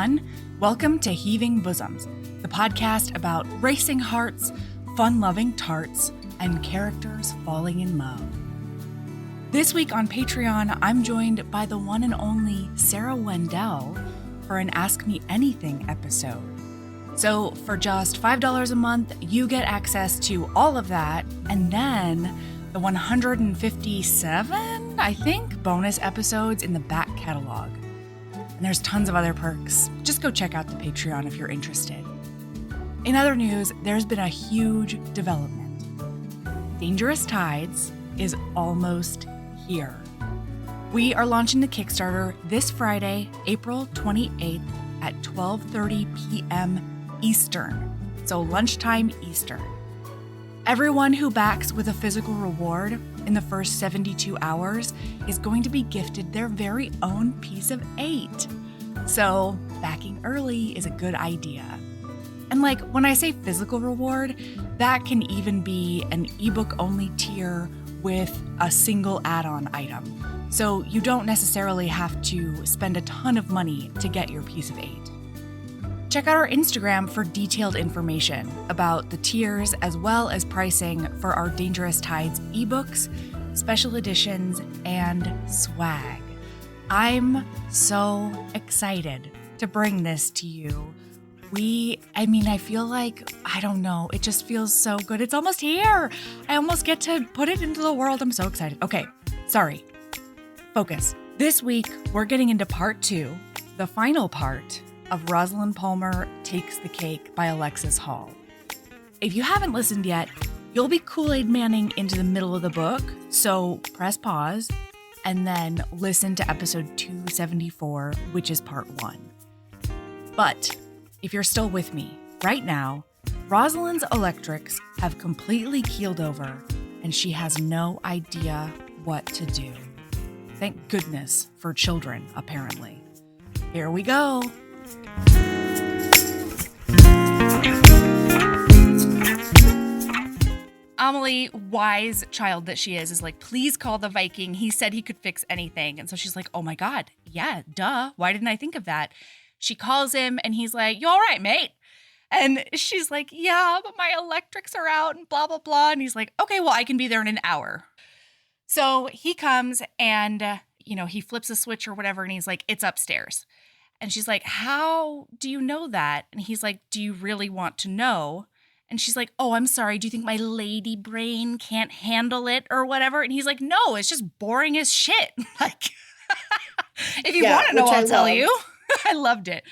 everyone. Welcome to Heaving Bosoms, the podcast about racing hearts, fun-loving tarts, and characters falling in love. This week on Patreon, I'm joined by the one and only Sarah Wendell for an Ask Me Anything episode. So for just $5 a month, you get access to all of that, and then the 157, I think, bonus episodes in the back catalog. And there's tons of other perks. Just go check out the Patreon if you're interested. In other news, there's been a huge development. Dangerous Tides is almost here. We are launching the Kickstarter this Friday, April 28th at 12:30 p.m. Eastern, so lunchtime Eastern. Everyone who backs with a physical reward in the first 72 hours is going to be gifted their very own piece of 8. So backing early is a good idea. And when I say physical reward, that can even be an ebook only tier with a single add-on item. So you don't necessarily have to spend a ton of money to get your piece of 8. Check out our Instagram for detailed information about the tiers as well as pricing for our Dangerous Tides ebooks, special editions, and swag. I'm so excited to bring this to you. I feel like, I don't know, it just feels so good. It's almost here. I almost get to put it into the world. I'm so excited. Okay, sorry. Focus. This week, we're getting into part 2, the final part of Rosaline Palmer Takes the Cake by Alexis Hall. If you haven't listened yet, you'll be Kool-Aid Manning into the middle of the book, so press pause and then listen to episode 274, which is part 1. But if you're still with me, right now, Rosaline's electrics have completely keeled over and she has no idea what to do. Thank goodness for children, apparently. Here we go. Amelie, wise child that she is like, please call the Viking. He said he could fix anything. And so she's like, oh my God, yeah, duh. Why didn't I think of that? She calls him and he's like, you all right, mate? And she's like, yeah, but my electrics are out and blah, blah, blah. And he's like, okay, well, I can be there in an hour. So he comes and, he flips a switch or whatever. And he's like, it's upstairs. And she's like, how do you know that? And he's like, do you really want to know? And she's like, oh, I'm sorry. Do you think my lady brain can't handle it or whatever? And he's like, no, it's just boring as shit. If you want to know, I'll tell you. I loved it.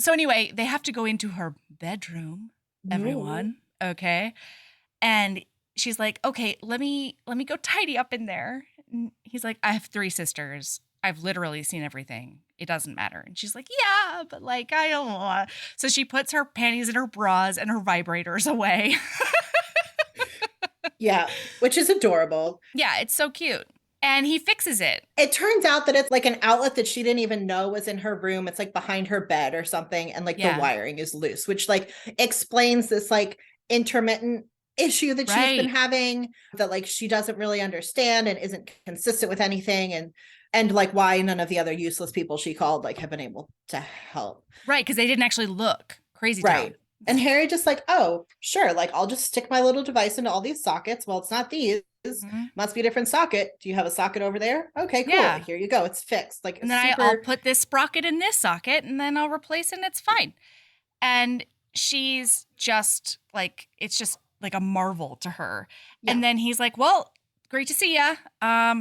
So anyway, they have to go into her bedroom, everyone. Ooh. Okay. And she's like, okay, let me go tidy up in there. And he's like, I have 3 sisters. I've literally seen everything. It doesn't matter. And she's like, yeah, but I don't want. So she puts her panties and her bras and her vibrators away. Yeah, which is adorable. Yeah, it's so cute. And he fixes it. It turns out that it's an outlet that she didn't even know was in her room. It's behind her bed or something. And the wiring is loose, which explains this intermittent issue that she's been having that she doesn't really understand and isn't consistent with anything. And why none of the other useless people she called have been able to help. Right, because they didn't actually look. Crazy town. Right. And Harry just oh, sure, I'll just stick my little device into all these sockets. Well, it's not these. Mm-hmm. Must be a different socket. Do you have a socket over there? Okay, cool. Yeah. Here you go. It's fixed. And then I'll put this sprocket in this socket and then I'll replace it and it's fine. And she's just it's just a marvel to her. Yeah. And then he's like, well, great to see ya.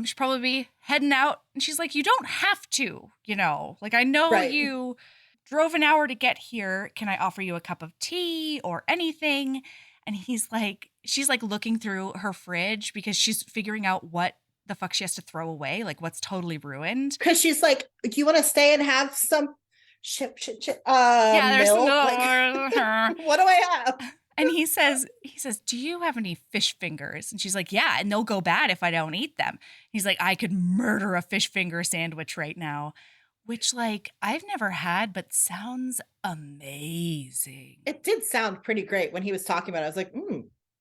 Should probably be heading out. And she's like, you don't have to, I know you drove an hour to get here. Can I offer you a cup of tea or anything? And he's like, she's looking through her fridge because she's figuring out what the fuck she has to throw away, what's totally ruined. Because she's like, do you want to stay and have some shit, there's milk? No. What do I have? And he says, do you have any fish fingers? And she's like, yeah, and they'll go bad if I don't eat them. He's like, I could murder a fish finger sandwich right now, which I've never had, but sounds amazing. It did sound pretty great when he was talking about it. I was like,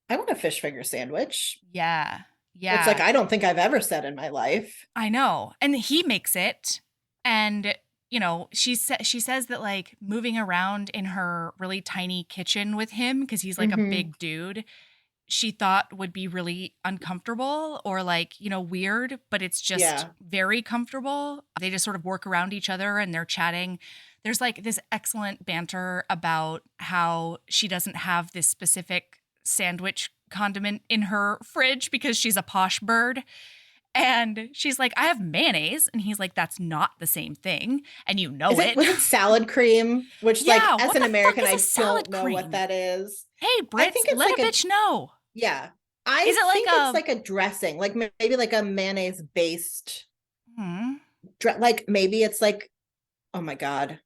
I want a fish finger sandwich. Yeah. Yeah. It's I don't think I've ever said in my life. I know. And he makes it. And you know, she says that like moving around in her really tiny kitchen with him, because he's like a big dude, she thought would be really uncomfortable or like, you know, weird, but it's just very comfortable. They just sort of work around each other and they're chatting. There's like this excellent banter about how she doesn't have this specific sandwich condiment in her fridge because she's a posh bird. And she's like, I have mayonnaise. And he's like, that's not the same thing. And you know it. Was it salad cream? Which, like, as an American, I don't know what that is. Hey, Brits, let like a bitch know. Yeah. I think it's like a dressing, like maybe like a mayonnaise based, like maybe it's like, oh my God.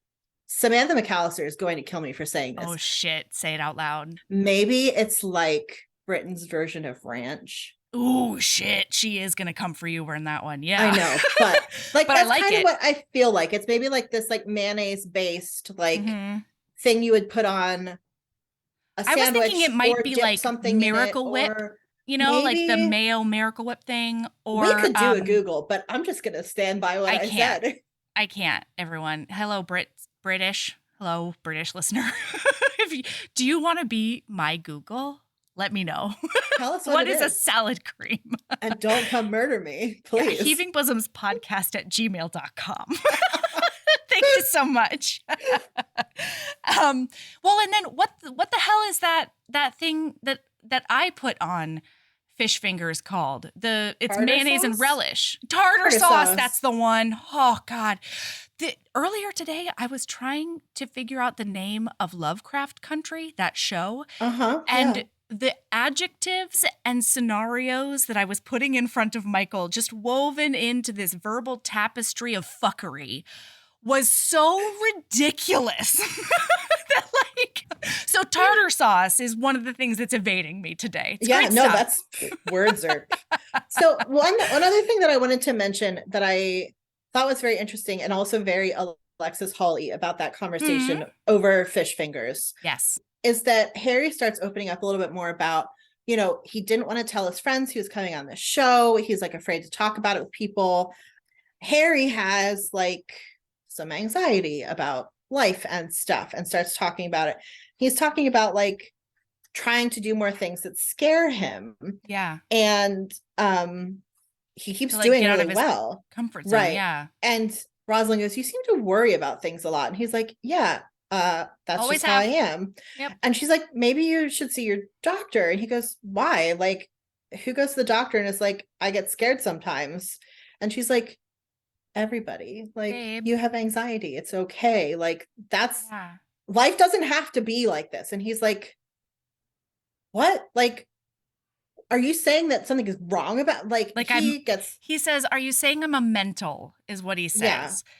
Samantha McAllister is going to kill me for saying this. Oh shit. Say it out loud. Maybe it's like Britain's version of ranch. Ooh, shit. She is going to come for you in that one. Yeah. I know. But like, that's kind of what I feel like. It's maybe like this like mayonnaise based like thing you would put on a sandwich. I was thinking it might be like something Miracle Whip, you know, like the mayo Miracle Whip thing. Or we could do a Google, but I'm just going to stand by what I said. I can't, everyone. Hello, British. Hello, British listener. Do you want to be my Google? Let me know. Tell us what is a salad cream? And don't come murder me, please. Yeah, heavingbosoms.podcast@gmail.com. Thank you so much. Well, and then what the hell is that thing that I put on fish fingers called? It's tartar mayonnaise sauce? And relish. Tartar sauce, that's the one. Oh God. Earlier today, I was trying to figure out the name of Lovecraft Country, that show. And the adjectives and scenarios that I was putting in front of Michael, just woven into this verbal tapestry of fuckery, was so ridiculous. So tartar sauce is one of the things that's evading me today. It's great stuff. That's words are. So one other thing that I wanted to mention that I thought was very interesting and also very Alexis Hall-y about that conversation over fish fingers. Yes. Is that Harry starts opening up a little bit more about, you know, he didn't want to tell his friends he was coming on the show. He's like afraid to talk about it with people. Harry has like some anxiety about life and stuff and starts talking about it. He's talking about like trying to do more things that scare him. Yeah. And he keeps doing really well. Comfort zone, right. Yeah. And Rosaline goes, you seem to worry about things a lot. And he's like, yeah. That's always just how I am. Yep. And she's like, maybe you should see your doctor. And he goes, why? Like, who goes to the doctor and is like, I get scared sometimes. And she's like, everybody, like, babe, you have anxiety. It's okay. Like, life doesn't have to be like this. And he's like, what? Like, are you saying that something is wrong about he says, are you saying I'm a mental is what he says. Yeah.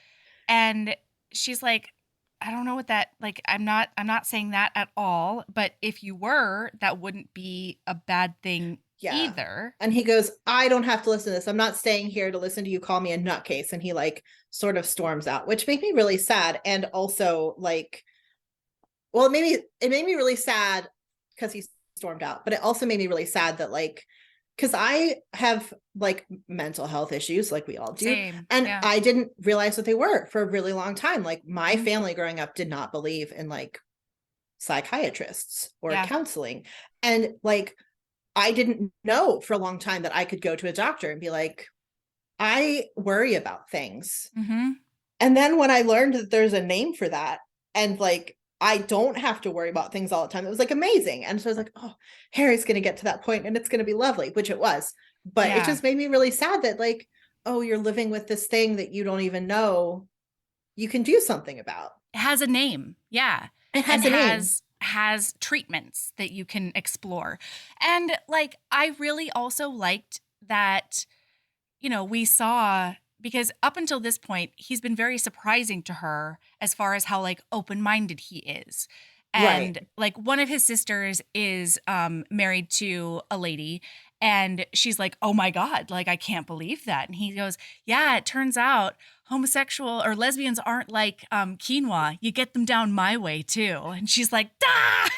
And she's like, I don't know what that, like, I'm not saying that at all, but if you were, that wouldn't be a bad thing either. And he goes, I don't have to listen to this. I'm not staying here to listen to you call me a nutcase. And he like sort of storms out, which made me really sad. And also like, well, it made me really sad because he stormed out, but it also made me really sad that like, because I have like mental health issues like we all do. Same. And I didn't realize what they were for a really long time. Like my family growing up did not believe in like psychiatrists or counseling. And like, I didn't know for a long time that I could go to a doctor and be like, I worry about things. And then when I learned that there's a name for that and like, I don't have to worry about things all the time. It was like amazing. And so I was like, oh, Harry's going to get to that point and it's going to be lovely, which it was. But it just made me really sad that like, oh, you're living with this thing that you don't even know you can do something about. It has a name. Yeah. It has a name. Has treatments that you can explore. And like, I really also liked that, you know, we saw, because up until this point, he's been very surprising to her as far as how like open-minded he is. And like one of his sisters is married to a lady and she's like, oh my God, like I can't believe that. And he goes, yeah, it turns out homosexual or lesbians aren't like quinoa. You get them down my way too. And she's like, "Dah!"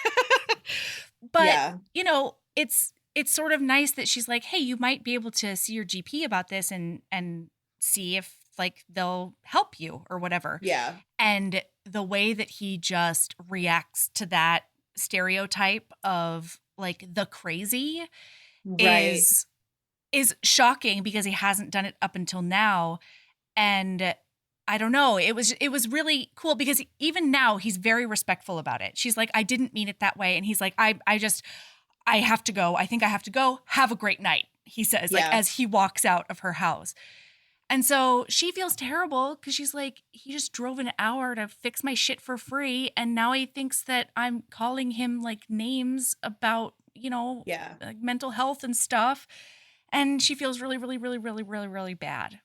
But you know, it's sort of nice that she's like, hey, you might be able to see your GP about this and see if like they'll help you or whatever. Yeah. And the way that he just reacts to that stereotype of like the crazy Right. is shocking because he hasn't done it up until now. And I don't know, it was really cool because even now he's very respectful about it. She's like, I didn't mean it that way. And he's like, I have to go. I think I have to go. Have a great night, he says, like as he walks out of her house. And so she feels terrible because she's like, he just drove an hour to fix my shit for free. And now he thinks that I'm calling him like names about, like mental health and stuff. And she feels really, really, really, really, really, really bad.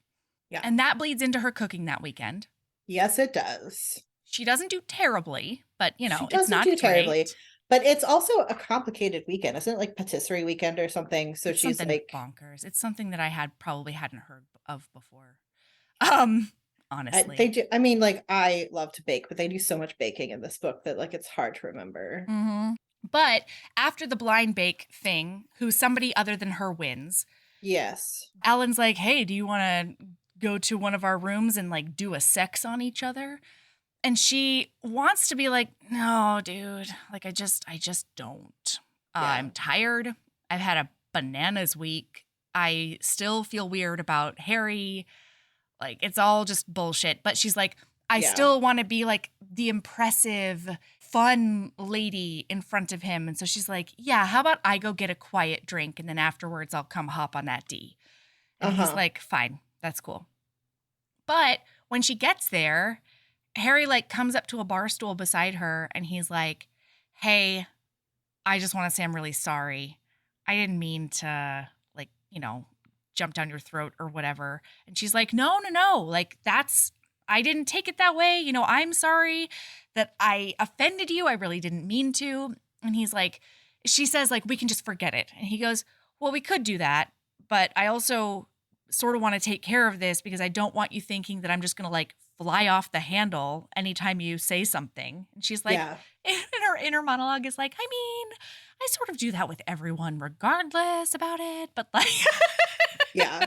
Yeah. And that bleeds into her cooking that weekend. Yes, it does. She doesn't do terribly, but She it's not do terribly. Great. But it's also a complicated weekend. Isn't it like patisserie weekend or something? So it's she's something like bonkers. It's something that I probably hadn't heard of before. Honestly. they do. I mean, like I love to bake, but they do so much baking in this book that like it's hard to remember. Mm-hmm. But after the blind bake thing, who somebody other than her wins. Yes. Alan's like, hey, do you want to go to one of our rooms and like do a sex on each other? And she wants to be like, no, dude, like I just don't. I'm tired. I've had a bananas week. I still feel weird about Harry. Like it's all just bullshit. But she's like, I still want to be like the impressive, fun lady in front of him. And so she's like, yeah, how about I go get a quiet drink and then afterwards I'll come hop on that D. And he's like, fine, that's cool. But when she gets there, Harry like comes up to a bar stool beside her and he's like, hey, I just want to say I'm really sorry. I didn't mean to like, jump down your throat or whatever. And she's like, no. Like I didn't take it that way. I'm sorry that I offended you. I really didn't mean to. And he's like, she says like, we can just forget it. And he goes, well, we could do that. But I also sort of want to take care of this because I don't want you thinking that I'm just going to like fly off the handle anytime you say something. And she's like, in her inner monologue is like, I mean, I sort of do that with everyone regardless about it. But like, yeah.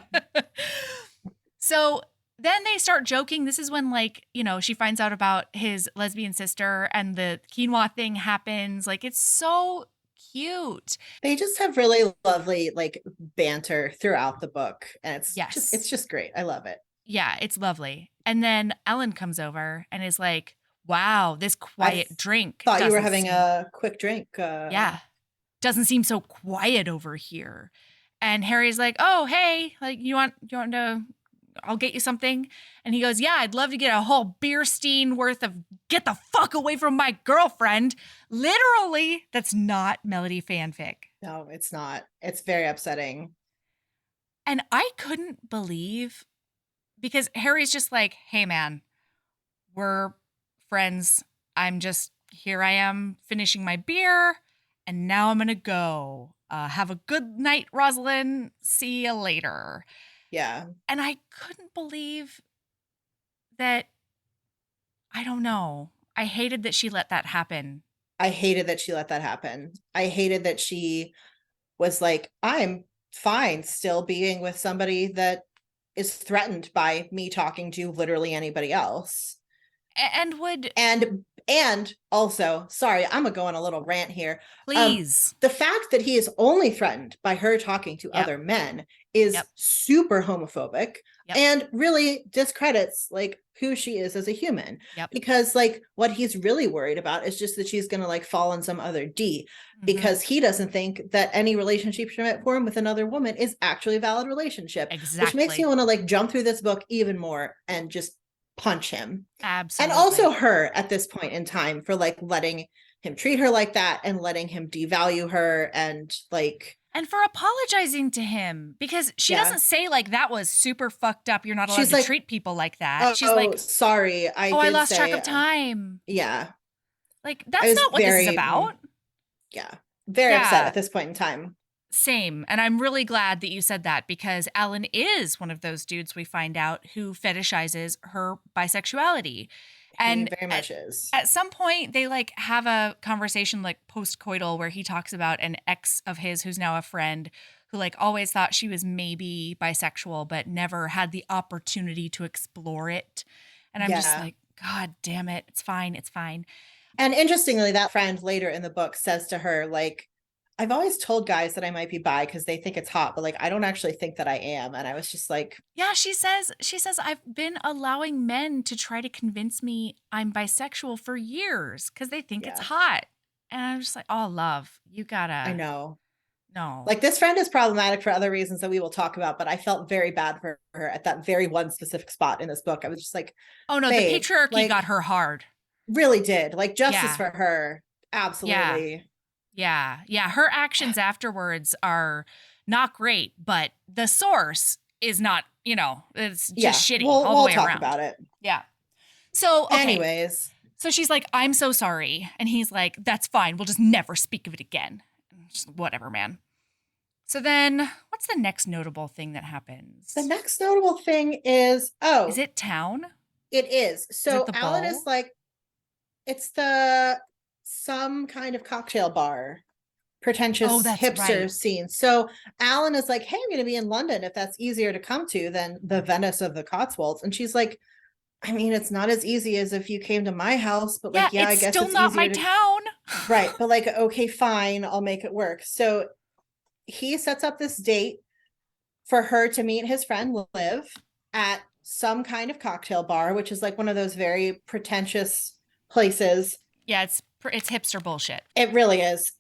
So then they start joking. This is when like, she finds out about his lesbian sister and the quinoa thing happens. Like, it's so cute. They just have really lovely like banter throughout the book. And it's just great. I love it. Yeah, it's lovely. And then Ellen comes over and is like, wow, this quiet drink. Thought you were having a quick drink. Yeah. Doesn't seem so quiet over here. And Harry's like, oh, hey, like you want to, I'll get you something. And he goes, yeah, I'd love to get a whole beer stein worth of get the fuck away from my girlfriend. Literally, that's not Melody fanfic. No, it's not. It's very upsetting. And I couldn't believe, because Harry's just like, hey, man, we're friends. Here I am finishing my beer, and now I'm going to go. Have a good night, Rosaline. See you later. Yeah. And I couldn't believe that, I don't know. I hated that she let that happen. I hated that she was like, I'm fine still being with somebody that is threatened by me talking to literally anybody else. And also, sorry, I'm gonna go on a little rant here. Please. The fact that he is only threatened by her talking to other men is super homophobic and really discredits like who she is as a human. Because like what he's really worried about is just that she's gonna like fall in some other D, because he doesn't think that any relationship she might form with another woman is actually a valid relationship. Exactly. Which makes me want to like jump through this book even more and just punch him. Absolutely. And also her at this point in time for like letting him treat her like that and letting him devalue her and for apologizing to him, because she doesn't say like that was super fucked up. You're not allowed to treat people like that. She's like, sorry, I lost track of time. Yeah. Like that's not what this is about. Yeah. Very upset at this point in time. Same. And I'm really glad that you said that, because Alan is one of those dudes we find out who fetishizes her bisexuality. And he very much is. At some point, they like have a conversation like post-coital where he talks about an ex of his who's now a friend who like always thought she was maybe bisexual, but never had the opportunity to explore it. And I'm just like, God damn it. It's fine. It's fine. And interestingly, that friend later in the book says to her, like, I've always told guys that I might be bi because they think it's hot, but like, I don't actually think that I am. And I was just like, yeah, she says, I've been allowing men to try to convince me I'm bisexual for years because they think it's hot. And I'm just like, oh, love, you gotta. I know. No. Like, this friend is problematic for other reasons that we will talk about, but I felt very bad for her at that very one specific spot in this book. I was just like, oh no, the patriarchy like, got her hard. Really did. Like, justice for her. Absolutely. Yeah. Her actions afterwards are not great, but the source is not, it's just shitty all the way around. We'll talk about it. Yeah. So, okay. Anyways. So she's like, I'm so sorry. And he's like, that's fine. We'll just never speak of it again. Just, whatever, man. So then what's the next notable thing that happens? The next notable thing is, is it town? It is. So Alan is like, it's some kind of cocktail bar, pretentious hipster scene. So Alan is like, hey, I'm going to be in London if that's easier to come to than the Venice of the Cotswolds. And she's like, I mean, it's not as easy as if you came to my house, but like, I guess it's not my town. Right. But like, okay, fine, I'll make it work. So he sets up this date for her to meet his friend Liv at some kind of cocktail bar, which is like one of those very pretentious places. Yeah, it's hipster bullshit. It really is.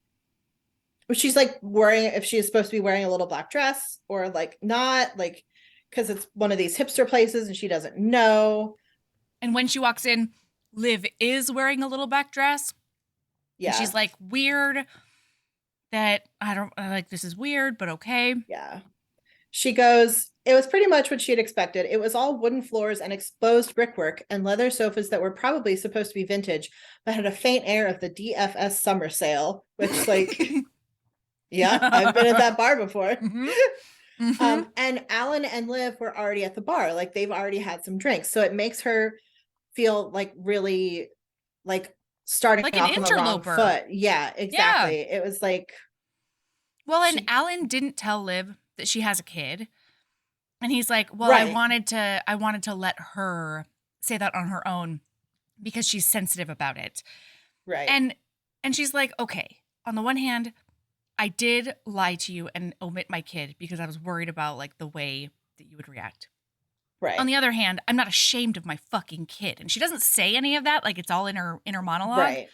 She's like wearing, if she is supposed to be wearing a little black dress or like not, like, because it's one of these hipster places and she doesn't know. And when she walks in, Liv is wearing a little black dress. Yeah. And she's like, weird that I don't like, this is weird, but okay. Yeah. She goes, it was pretty much what she had expected. It was all wooden floors and exposed brickwork and leather sofas that were probably supposed to be vintage, but had a faint air of the DFS summer sale, which like, yeah, I've been at that bar before. Mm-hmm. Mm-hmm. And Alan and Liv were already at the bar. Like, they've already had some drinks. So it makes her feel like really like starting like off on the wrong foot. Yeah, exactly. Yeah. It was like. Well, and Alan didn't tell Liv that she has a kid. And he's like, well, I wanted to let her say that on her own because she's sensitive about it. Right. And she's like, okay, on the one hand, I did lie to you and omit my kid because I was worried about like the way that you would react. Right. On the other hand, I'm not ashamed of my fucking kid. And she doesn't say any of that. Like, it's all in her monologue. Right.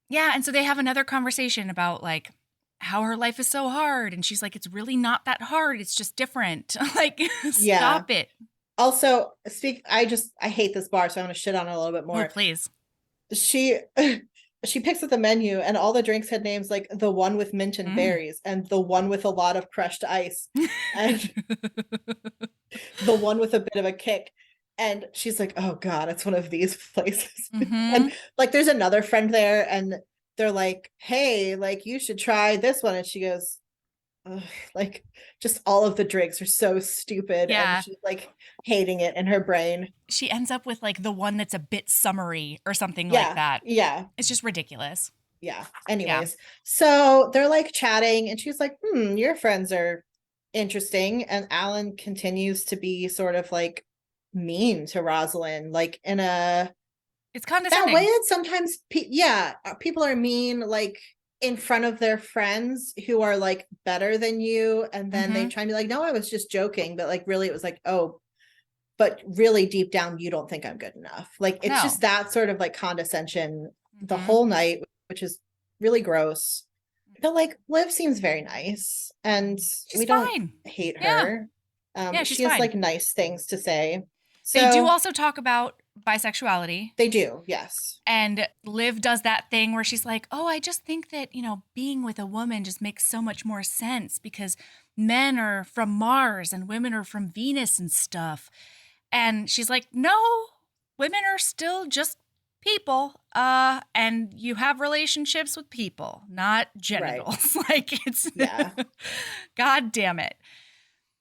Yeah. And so they have another conversation about like how her life is so hard. And she's like, it's really not that hard. It's just different. Like, stop it. Also, I hate this bar, so I want to shit on it a little bit more. Oh, please. She picks up the menu and all the drinks had names like the one with mint and berries and the one with a lot of crushed ice and the one with a bit of a kick. And she's like, oh God, it's one of these places. Mm-hmm. And like, there's another friend there and they're like, hey, like you should try this one. And she goes, like, just all of the drinks are so stupid. Yeah. And she's like hating it in her brain. She ends up with like the one that's a bit summery or something like that. Yeah. It's just ridiculous. Yeah. Anyways, so they're like chatting and she's like, your friends are interesting. And Alan continues to be sort of like mean to Rosaline, like in a. It's condescending. That way that sometimes, people are mean, like, in front of their friends who are like better than you, and then they try to be like, no, I was just joking, but like really it was like, oh, but really deep down you don't think I'm good enough. Like, it's just that sort of like condescension the whole night, which is really gross. But like Liv seems very nice and we don't hate her. She has like nice things to say. So, they do also talk about bisexuality. They do, yes. And Liv does that thing where she's like, oh, I just think that, being with a woman just makes so much more sense because men are from Mars and women are from Venus and stuff. And she's like, no, women are still just people. And you have relationships with people, not genitals. Right. Like, it's, God damn it.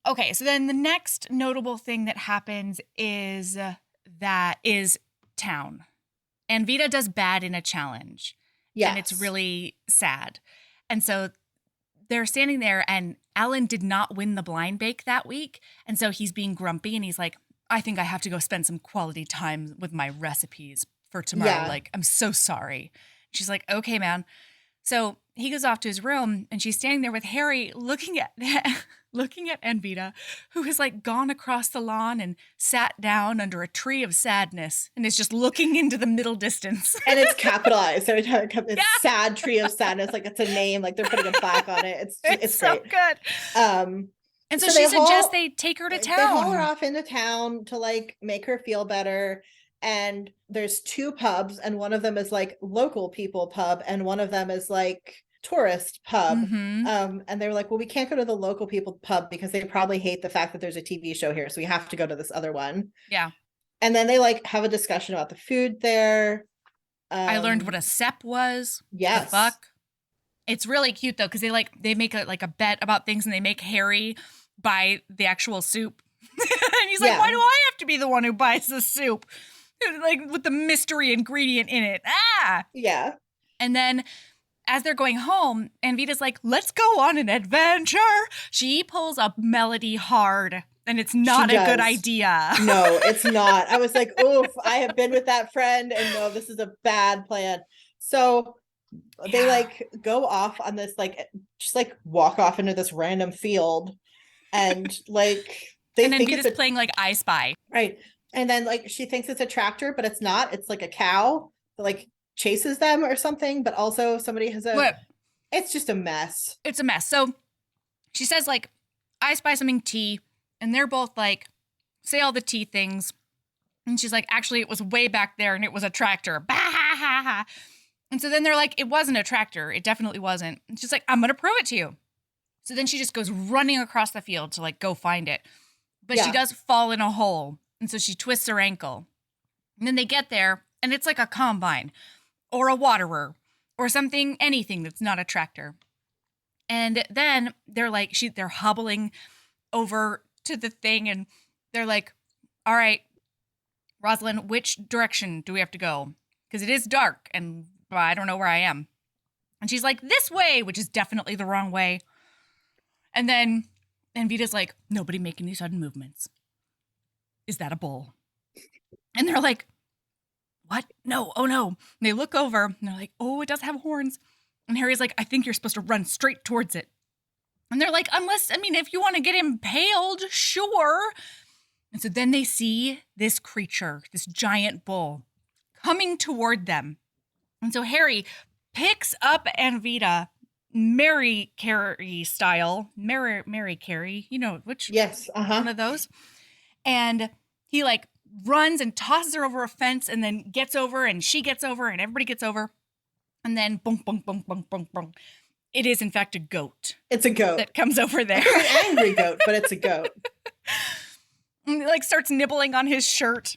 Okay, so then the next notable thing that happens is town. And Vita does bad in a challenge. Yeah. And it's really sad. And so they're standing there and Alan did not win the blind bake that week. And so he's being grumpy and he's like, I think I have to go spend some quality time with my recipes for tomorrow. Yeah. Like, I'm so sorry. She's like, okay, man. So he goes off to his room and she's standing there with Harry looking at Anvita, who has like gone across the lawn and sat down under a tree of sadness and is just looking into the middle distance. And it's capitalized every time it comes. It's Sad Tree of Sadness. Like, it's a name. Like, they're putting a plaque on it. It's so great. good. And so she suggests they take her to town. They haul her off into town to like make her feel better. And there's 2 pubs, and one of them is like local people pub, and one of them is like tourist pub. And they were like, well, we can't go to the local people pub because they probably hate the fact that there's a TV show here, so we have to go to this other one. Yeah. And then they like have a discussion about the food there. I learned what a sep was. Yes. The fuck. It's really cute though, because they make a bet about things, and they make Harry buy the actual soup. And he's like, why do I have to be the one who buys the soup? Like, with the mystery ingredient in it. Yeah. And then as they're going home, Anvita's like, let's go on an adventure. She pulls up Melody hard, and it's not a good idea. No, it's not. I was like, oof, I have been with that friend, and no, this is a bad plan. So they like go off on this, like, just like walk off into this random field, and like and then Vita's playing like I Spy. Right. And then like she thinks it's a tractor, but it's not. It's like a cow that like chases them or something, but also somebody has it's just a mess. It's a mess. So she says like, I spy something tea, and they're both like, say all the tea things. And she's like, actually, it was way back there and it was a tractor. Bah, ha, ha, ha. And so then they're like, it wasn't a tractor. It definitely wasn't. And she's like, I'm going to prove it to you. So then she just goes running across the field to like go find it. But she does fall in a hole. And so she twists her ankle. And then they get there, and it's like a combine or a waterer or something, anything that's not a tractor. And then they're like, they're hobbling over to the thing, and they're like, all right, Rosaline, which direction do we have to go? Because it is dark, and I don't know where I am. And she's like, this way, which is definitely the wrong way. And then Vita's like, nobody make any sudden movements. Is that a bull? And they're like, what? No, oh no. And they look over and they're like, oh, it does have horns. And Harry's like, I think you're supposed to run straight towards it. And they're like, if you want to get impaled, sure. And so then they see this creature, this giant bull, coming toward them. And so Harry picks up Anvita, Mary Carey style, Mary Carey, you know, which one of those. And he like runs and tosses her over a fence, and then gets over, and she gets over, and everybody gets over. And then boom, boom, boom, boom, boom, boom. It is in fact a goat. It's a goat that comes over there. A very angry goat, but it's a goat. And like starts nibbling on his shirt.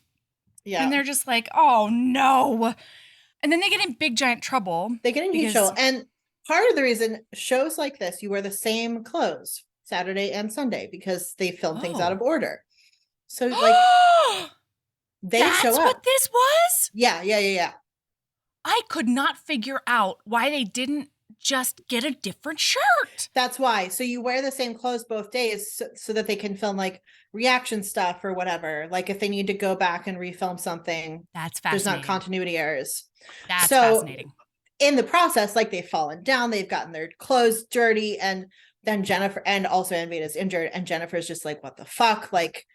Yeah. And they're just like, oh no. And then they get in big giant trouble. They get in huge trouble. And part of the reason shows like this, you wear the same clothes Saturday and Sunday because they film things out of order. So like they show up. That's what this was? Yeah. I could not figure out why they didn't just get a different shirt. That's why. So you wear the same clothes both days so that they can film like reaction stuff or whatever. Like if they need to go back and refilm something. That's fascinating. There's not continuity errors. That's fascinating. In the process, like they've fallen down, they've gotten their clothes dirty, and then Jennifer and also Anvita's injured, and Jennifer's just like, what the fuck? Like,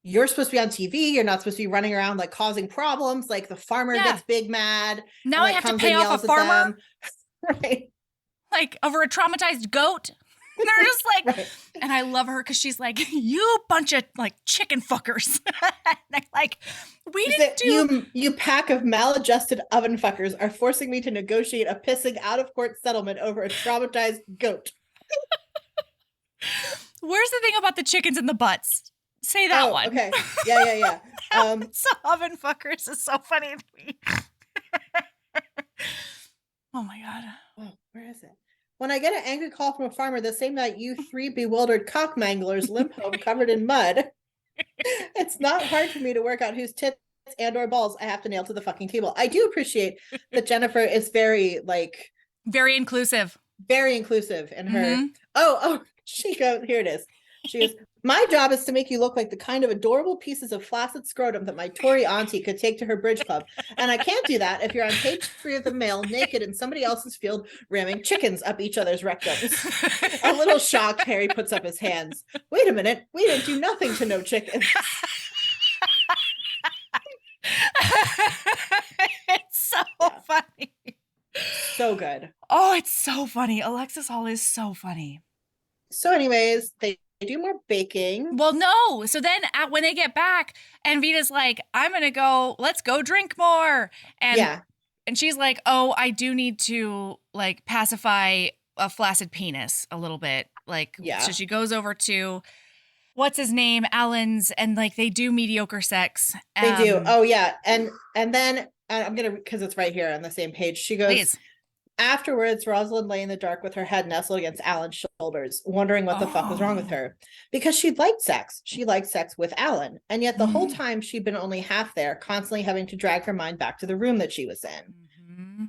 you're supposed to be on TV. You're not supposed to be running around like causing problems. Like the farmer gets big mad. Now I have to pay off a farmer. Right. Like over a traumatized goat. And they're just like, right. And I love her because she's like, you bunch of like chicken fuckers. And like, we didn't do. You pack of maladjusted oven fuckers are forcing me to negotiate a pissing out of court settlement over a traumatized goat. Where's the thing about the chickens and the butts? Say that one. Okay. Yeah. So oven fuckers is so funny to me. Oh my God. Oh, where is it? When I get an angry call from a farmer the same night you 3 bewildered cockmanglers limp home covered in mud, it's not hard for me to work out whose tits and or balls I have to nail to the fucking table. I do appreciate that Jennifer is very inclusive. very inclusive in her. She goes, here it is. She goes, my job is to make you look like the kind of adorable pieces of flaccid scrotum that my Tory auntie could take to her bridge club. And I can't do that if you're on page 3 of the Mail, naked in somebody else's field, ramming chickens up each other's rectums. A little shocked, Harry puts up his hands. Wait a minute. We didn't do nothing to no chickens. It's so funny. So good. Oh, it's so funny. Alexis Hall is so funny. So anyways, they do more baking. Well, no. So then when they get back, and Vita's like, I'm going to go, let's go drink more. And she's like, oh, I do need to like pacify a flaccid penis a little bit. Like, so she goes over to, what's his name? Alan's, and like they do mediocre sex. They do. Oh yeah. And then I'm going to, because it's right here on the same page. She goes, please. Afterwards, Rosaline lay in the dark with her head nestled against Alan's shoulders, wondering what the fuck was wrong with her. Because she liked sex. She liked sex with Alan. And yet the whole time she'd been only half there, constantly having to drag her mind back to the room that she was in.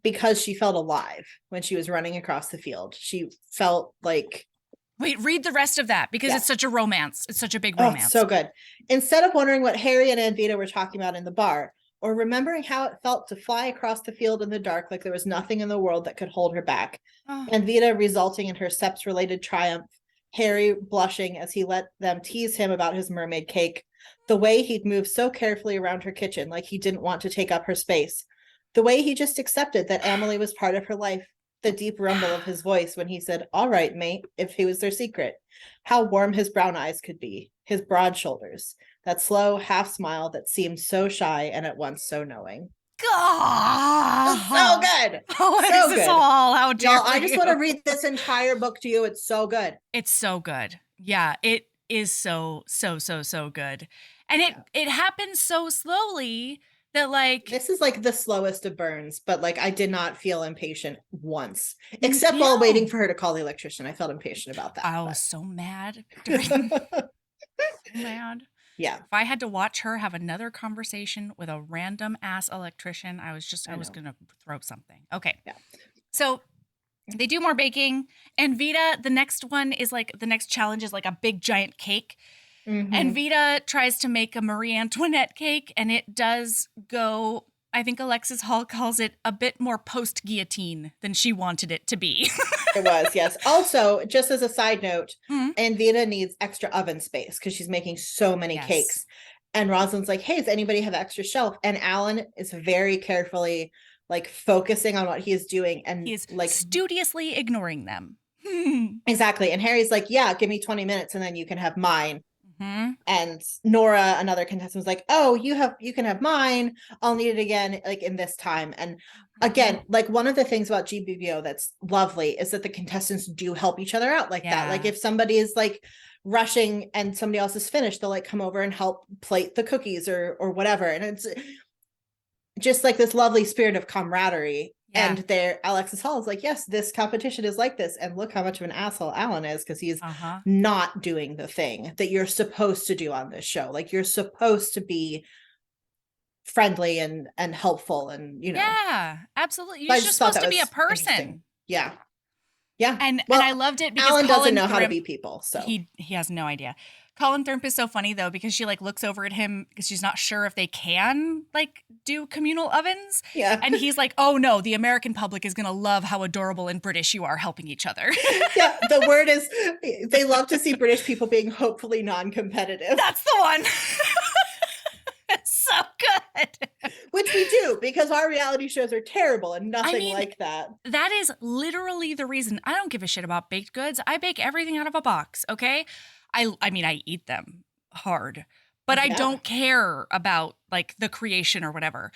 Because she felt alive when she was running across the field. She felt like... Wait, read the rest of that, because it's such a romance. It's such a big romance. So good. Instead of wondering what Harry and Aunt Vita were talking about in the bar, or remembering how it felt to fly across the field in the dark like there was nothing in the world that could hold her back, and Vita resulting in her sex-related triumph, Harry blushing as he let them tease him about his mermaid cake, the way he'd moved so carefully around her kitchen like he didn't want to take up her space, the way he just accepted that Emily was part of her life, the deep rumble of his voice when he said, all right, mate, if he was their secret, how warm his brown eyes could be, his broad shoulders, that slow half smile that seemed so shy and at once so knowing. God, so good. So good. All? How dare Y'all, I just want to read this entire book to you. It's so good. It's so good. Yeah, it is so good. And it happens so slowly that like... This is like the slowest of burns, but like I did not feel impatient once. Except while waiting for her to call the electrician. I felt impatient about that. I was so mad. Mad. Yeah. If I had to watch her have another conversation with a random ass electrician, I was going to throw something. Okay. Yeah. So they do more baking, and Vita, the next challenge is like a big giant cake. And Vita tries to make a Marie Antoinette cake, and it does go, I think Alexis Hall calls it a bit more post-guillotine than she wanted it to be. It was, yes. Also, just as a side note, and Vita needs extra oven space because she's making so many cakes. And Rosalind's like, hey, does anybody have extra shelf? And Alan is very carefully like focusing on what he is doing. And he is like studiously ignoring them. Exactly. And Harry's like, yeah, give me 20 minutes and then you can have mine. And Nora, another contestant, was like, oh, you can have mine. I'll need it again, like in this time. And again, like one of the things about GBBO that's lovely is that the contestants do help each other out like that. Like if somebody is like rushing and somebody else is finished, they'll like come over and help plate the cookies or whatever. And it's just like this lovely spirit of camaraderie. And there, Alexis Hall is like, yes, this competition is like this. And look how much of an asshole Alan is because he's not doing the thing that you're supposed to do on this show. Like you're supposed to be friendly and helpful and, you know. Yeah, absolutely. You're just supposed to be a person. Yeah. And I loved it because Alan doesn't know how to be people. So he has no idea. Colin Thurmp is so funny though, because she like looks over at him because she's not sure if they can like do communal ovens. Yeah. And he's like, oh no, the American public is going to love how adorable and British you are helping each other. Yeah. The word is they love to see British people being hopefully non-competitive. That's the one. It's so good. Which we do because our reality shows are terrible and nothing like that. That is literally the reason I don't give a shit about baked goods. I bake everything out of a box. Okay. I mean, I eat them hard, but I don't care about like the creation or whatever.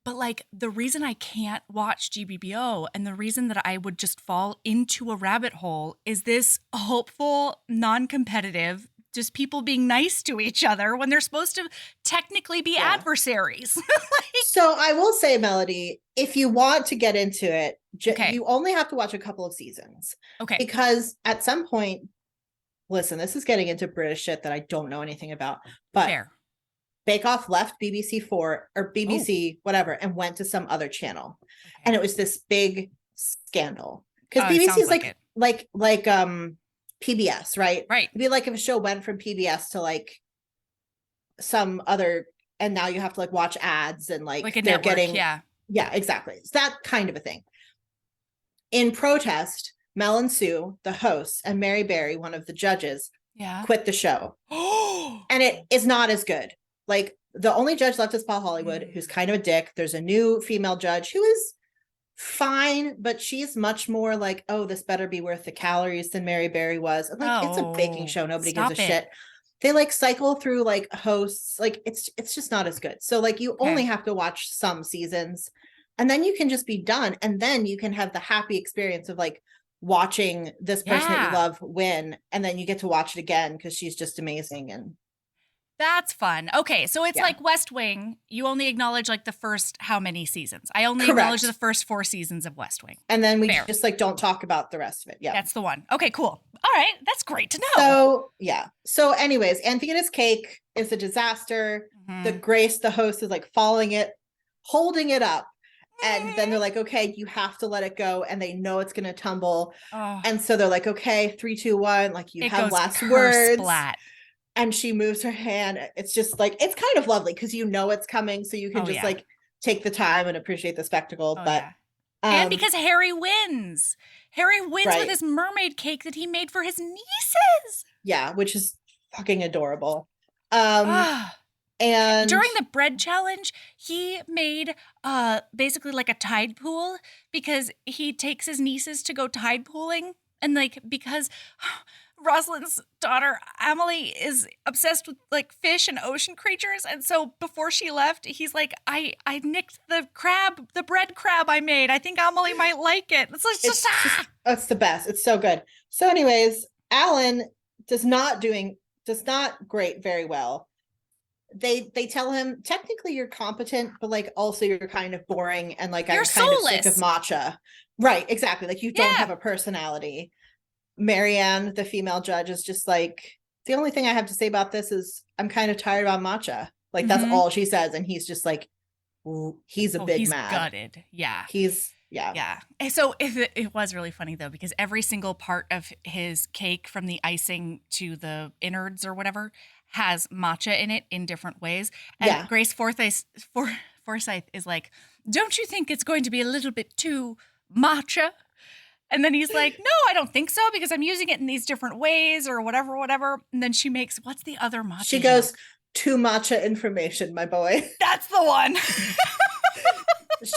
But like the reason I can't watch GBBO and the reason that I would just fall into a rabbit hole is this hopeful, non-competitive, just people being nice to each other when they're supposed to technically be adversaries. So I will say, Melody, if you want to get into it, you only have to watch a couple of seasons. Okay. Because at some point, listen, this is getting into British shit that I don't know anything about, but Bake Off left BBC4 or BBC whatever and went to some other channel. And it was this big scandal Because BBC is like PBS, right? Right. It'd be like if a show went from PBS to like some other, and now you have to like watch ads and like a they're network, getting, yeah, exactly. It's that kind of a thing. In protest, Mel and Sue, the hosts, and Mary Berry, one of the judges, quit the show. And it is not as good. Like, the only judge left is Paul Hollywood, who's kind of a dick. There's a new female judge who is fine, but she's much more like, oh, this better be worth the calories than Mary Berry was. And like, it's a baking show. Nobody gives a shit. They like cycle through like hosts. Like, it's just not as good. So like, you only have to watch some seasons, and then you can just be done. And then you can have the happy experience of like watching this person that you love win. And then you get to watch it again because she's just amazing. And that's fun. Okay, so it's like West Wing. You only acknowledge like the first how many seasons? I only acknowledge the first 4 seasons of West Wing. And then we just like don't talk about the rest of it. Yeah. That's the one. Okay, cool. All right, that's great to know. So, yeah. So anyways, Anthena's cake is a disaster. The Grace, the host, is like holding it up. And then they're like, okay, you have to let it go. And they know it's going to tumble. And so they're like, okay, 3, 2, 1, like you have last words. Splat. And she moves her hand. It's just like, it's kind of lovely because you know it's coming. So you can like take the time and appreciate the spectacle. And because Harry wins. Harry wins with his mermaid cake that he made for his nieces. Yeah, which is fucking adorable. And during the bread challenge, he made basically like a tide pool because he takes his nieces to go tide pooling. And like, because Rosaline's daughter, Emily, is obsessed with like fish and ocean creatures. And so before she left, he's like, I nicked the bread crab I made. I think Emily might like it. It's the best. It's so good. So anyways, Alan does not grade very well. They tell him, technically you're competent, but like also you're kind of boring and like I'm kind of sick of matcha. Right, exactly. Like you don't have a personality. Marianne, the female judge, is just like, the only thing I have to say about this is I'm kind of tired about matcha. Like that's all she says. And he's just like, he's he's mad. Gutted. Yeah. Yeah. So it was really funny though, because every single part of his cake, from the icing to the innards or whatever, has matcha in it in different ways. And Grace Forsyth is like, don't you think it's going to be a little bit too matcha? And then he's like, no, I don't think so, because I'm using it in these different ways or whatever. And then she makes, what's the other matcha? She goes, too matcha information, my boy. That's the one.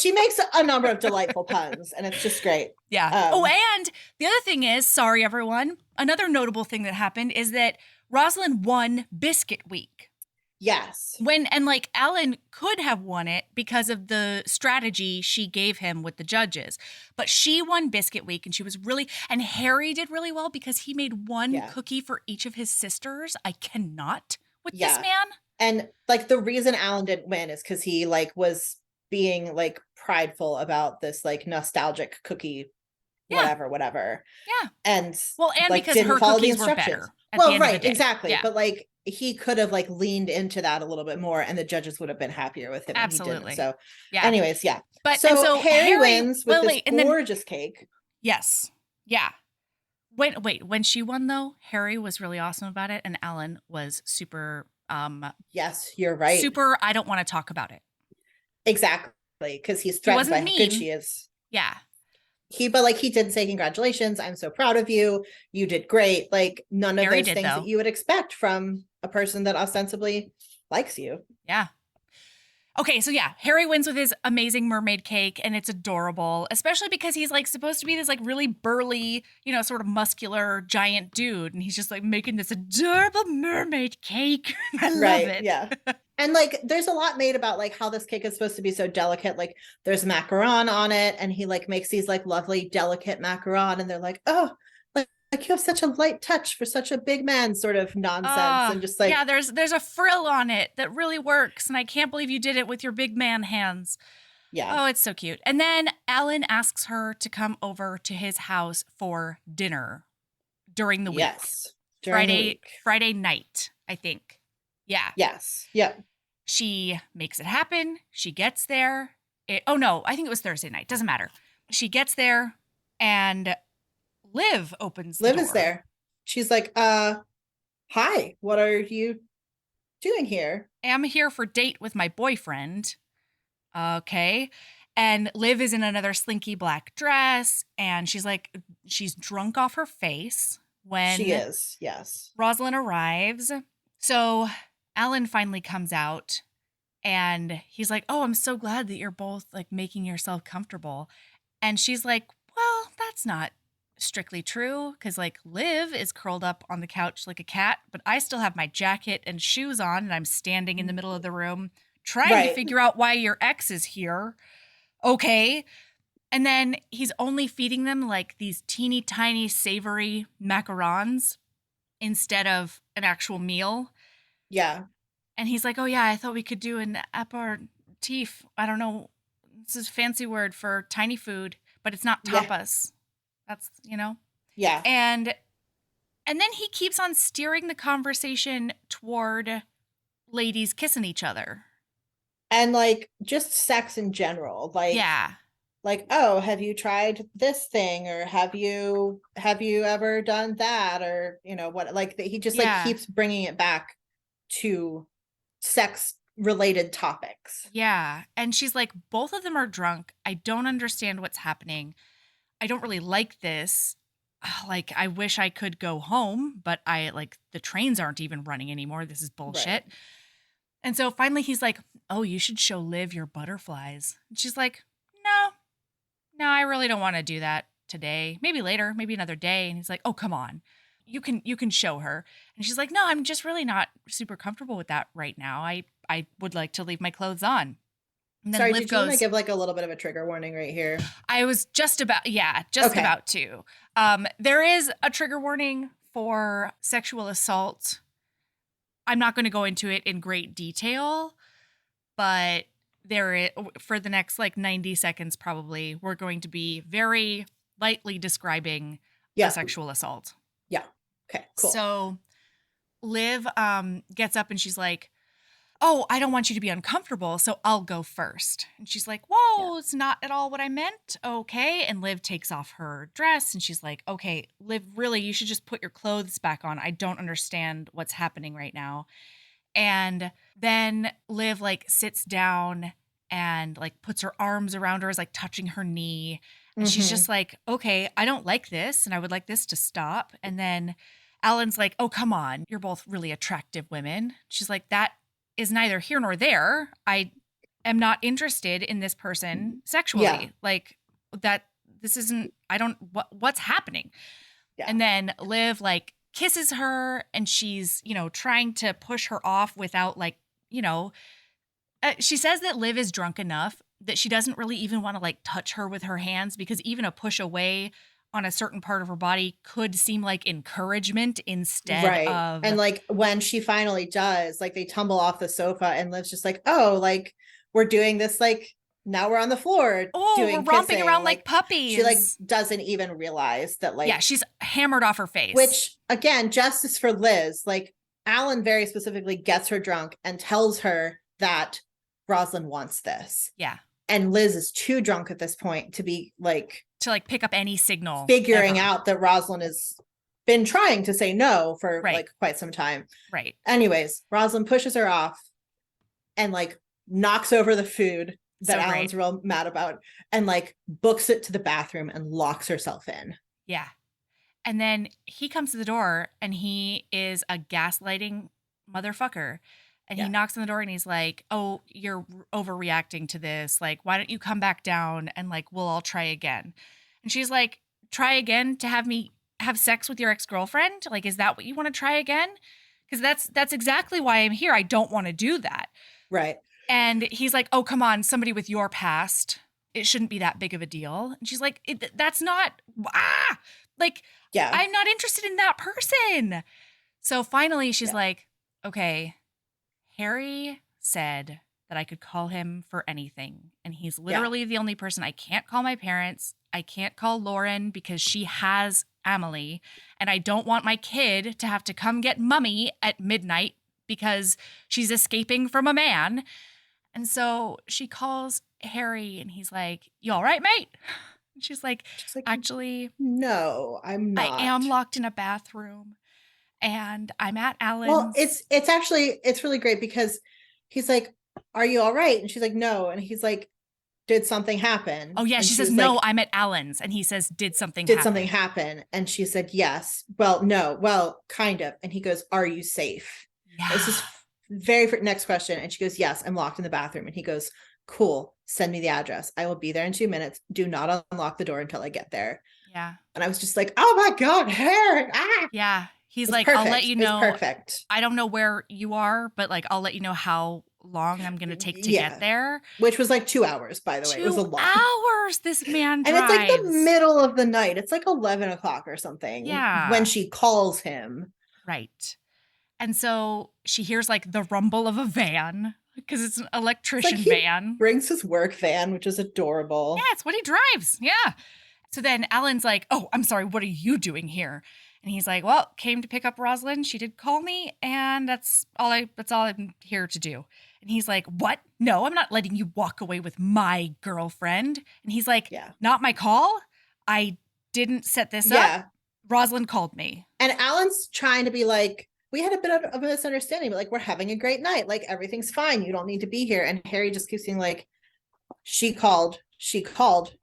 She makes a number of delightful puns, and it's just great. Yeah. And the other thing is, sorry, everyone, another notable thing that happened is that Rosaline won Biscuit Week. Yes. And like Alan could have won it because of the strategy she gave him with the judges, but she won Biscuit Week, and she was and Harry did really well because he made one cookie for each of his sisters. I cannot with this man. And like the reason Alan didn't win is because he like was being like prideful about this like nostalgic cookie, whatever. Yeah. And like, because her cookies were better. Well, right, exactly. Yeah. But like he could have like leaned into that a little bit more, and the judges would have been happier with him. Absolutely. So anyways, But so Harry wins with this gorgeous cake. Yes. Yeah. When she won though, Harry was really awesome about it, and Alan was super yes, you're right. Super, I don't want to talk about it. Exactly, because he's threatened by how good she is. Yeah. He did say, congratulations, I'm so proud of you. You did great. Like none of Harry those things that you would expect from a person that ostensibly likes you. Yeah. Okay, so Harry wins with his amazing mermaid cake, and it's adorable, especially because he's like supposed to be this like really burly, sort of muscular giant dude, and he's just like making this adorable mermaid cake. I love it. Yeah. And like there's a lot made about like how this cake is supposed to be so delicate. Like there's macaron on it, and he like makes these like lovely delicate macaron, and they're like, oh, like you have such a light touch for such a big man, sort of nonsense. And just like, there's a frill on it that really works, and I can't believe you did it with your big man hands. Yeah. Oh, it's so cute. And then Alan asks her to come over to his house for dinner during the week. Yes. Friday night, I think. Yeah. Yes. Yep. She makes it happen. She gets there. I think it was Thursday night. Doesn't matter. She gets there, and Liv opens the Liv door. is there. She's like, hi, what are you doing here? I'm here for date with my boyfriend. Okay. And Liv is in another slinky black dress, and she's drunk off her face She when is, yes. Rosaline arrives. So Alan finally comes out, and he's like, "Oh, I'm so glad that you're both like making yourself comfortable." And she's like, "Well, that's not strictly true, because like Liv is curled up on the couch like a cat, but I still have my jacket and shoes on, and I'm standing in the middle of the room trying to Right. figure out why your ex is here." Okay. And then he's only feeding them like these teeny tiny savory macarons instead of an actual meal. Yeah. And he's like, "Oh yeah, I thought we could do an aperitif. I don't know. This is a fancy word for tiny food, but it's not Yeah. tapas." That's, Yeah. And then he keeps on steering the conversation toward ladies kissing each other. And like just sex in general. Yeah. Like, oh, have you tried this thing, or have you ever done that, or what, like he just like Yeah. keeps bringing it back to sex related topics. Yeah. And she's like, both of them are drunk. I don't understand what's happening. I don't really like this. Like, I wish I could go home, but the trains aren't even running anymore. This is bullshit. Right. And so finally he's like, "Oh, you should show Liv your butterflies." And she's like, no, I really don't want to do that today. Maybe later, maybe another day. And he's like, "Oh, come on. You can show her." And she's like, "No, I'm just really not super comfortable with that right now. I would like to leave my clothes on." And then Sorry, Liv did you want to goes, give like a little bit of a trigger warning right here? I was just about Okay. about to. There is a trigger warning for sexual assault. I'm not going to go into it in great detail, but for the next like 90 seconds probably, we're going to be very lightly describing Yeah. a sexual assault. Yeah. Okay, cool. So Liv gets up and she's like, "Oh, I don't want you to be uncomfortable, so I'll go first." And she's like, "Whoa, Yeah. it's not at all what I meant." Okay. And Liv takes off her dress and she's like, "Okay, Liv, really, you should just put your clothes back on. I don't understand what's happening right now." And then Liv like sits down and like puts her arms around her, is like touching her knee. And she's just like, "Okay, I don't like this and I would like this to stop." And then Alan's like, "Oh, come on. You're both really attractive women." She's like, "That is neither here nor there. I am not interested in this person sexually." Yeah. Like that, this isn't, what's happening? Yeah. And then Liv like kisses her and she's, trying to push her off without like, she says that Liv is drunk enough that she doesn't really even want to like touch her with her hands, because even a push away on a certain part of her body could seem like encouragement instead of. And like when she finally does, like they tumble off the sofa and Liv's just like, "Oh, like we're doing this, like now we're on the floor doing we're romping kissing," around like puppies. She like doesn't even realize that, like, yeah, she's hammered off her face. Which again, justice for Liz. Like Alan very specifically gets her drunk and tells her that Rosaline wants this. Yeah. And Liz is too drunk at this point to be like pick up any signal, figuring ever. out that Rosaline has been trying to say no for Right. like quite some time. Right. Anyways, Rosaline pushes her off and like knocks over the food that Alan's real mad about, and like books it to the bathroom and locks herself in. Yeah. And then he comes to the door and he is a gaslighting motherfucker. And he knocks on the door and he's like, "Oh, you're overreacting to this. Like, why don't you come back down and like, we'll all try again." And she's like, "Try again to have me have sex with your ex-girlfriend? Like, is that what you want to try again? Because that's exactly why I'm here. I don't want to do that." Right. And he's like, "Oh, come on, somebody with your past. It shouldn't be that big of a deal." And she's like, "That's not, like, yeah, I'm not interested in that person." So finally she's like, "Okay, Harry said that I could call him for anything. And he's literally the only person I can't call my parents. I can't call Lauren because she has Amelie. And I don't want my kid to have to come get Mummy at midnight because she's escaping from a man." And so she calls Harry and he's like, "You all right, mate?" She's like, She's like, actually, no, I'm I am not. locked in a bathroom and I'm at Well, Alan's. it's actually, it's really great because he's like, are you all right? And she's like, no. And he's like, did something happen? Oh, yeah. And She she says, was no, like, I'm at Alan's. And he says, did something did something happen? happen? And she said, yes. Well, no. Well, kind of. And he goes, are you safe? This Yeah. is very next question. And she goes, yes, I'm locked in the bathroom. And he goes, cool. Send me the address. I will be there in 2 minutes. Do not unlock the door until I get there. Yeah. And I was just like, oh my God, hair. Ah. Yeah. He's It's like, I'll let perfect. you It's know. perfect. I don't know where you are, but like, I'll let you know how long I'm going to take to get Yeah. there. Which was like 2 hours, by the way. It was a Two lot. hours this man And it's like the drives. middle of the night. It's like 11 o'clock or something when Yeah. she calls him. Right. And so she hears like the rumble of a van because it's an It's like electrician he van. brings his work van, which is Yeah, adorable. it's what he drives. Yeah. So then Alan's like, oh, I'm sorry. What are you doing here? And he's like, well, came to pick up Rosaline. She did call me, and that's all I'm here to do. And he's like, what? No, I'm not letting you walk away with my girlfriend. And he's like, Yeah. not my call. I didn't set this up. Yeah. Rosaline called me. And Alan's trying to be like, we had a bit of a misunderstanding, but like, we're having a great night. Like, everything's fine. You don't need to be here. And Harry just keeps being like, she called. She called.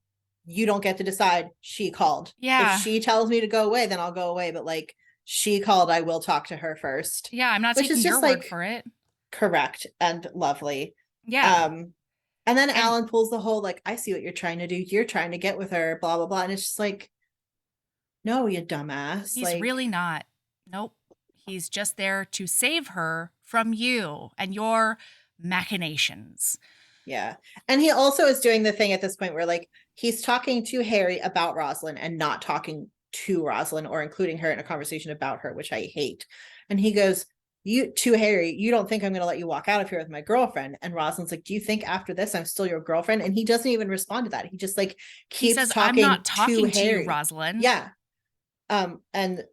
You don't get to decide. She called. If Yeah. she tells me to go away, then I'll go away. But like, she called. I will talk to her first. Yeah, I'm not Which taking is your just word like for it. correct and lovely. Yeah. And then And Alan pulls the whole like, I see what you're trying to do. You're trying to get with her, blah blah blah. And it's just like, no, you dumbass. he's Like, really not. Nope. He's just there to save her from you and your machinations. yeah. And he also is doing the thing at this point where like he's talking to Harry about Rosaline and not talking to Rosaline or including her in a conversation about her, which I hate. And he goes, you to Harry, you don't think I'm gonna let you walk out of here with my girlfriend? And Rosaline's like, do you think after this I'm still your girlfriend? And he doesn't even respond to that. He just like He keeps says, I'm talking not to talking to you, Harry. Rosalind. Yeah. And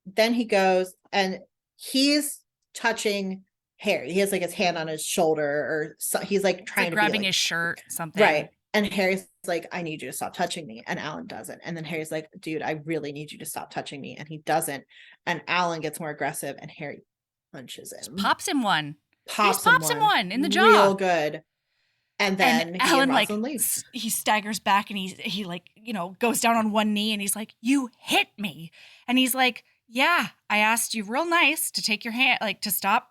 then he goes and he's touching Harry. He has like his hand on his shoulder, or so, he's like trying like to grabbing be like, his shirt, something. right. And Harry's like, I need you to stop touching me. And Alan doesn't. And then Harry's like, dude, I really need you to stop touching me. And he doesn't. And Alan gets more aggressive and Harry punches him. Just pops him one. Pops him one in the jaw. Real good. And then and he Alan and like Rosalind leave. he staggers back and he like, goes down on one knee and he's like, you hit me. And he's like, yeah, I asked you real nice to take your hand, like to stop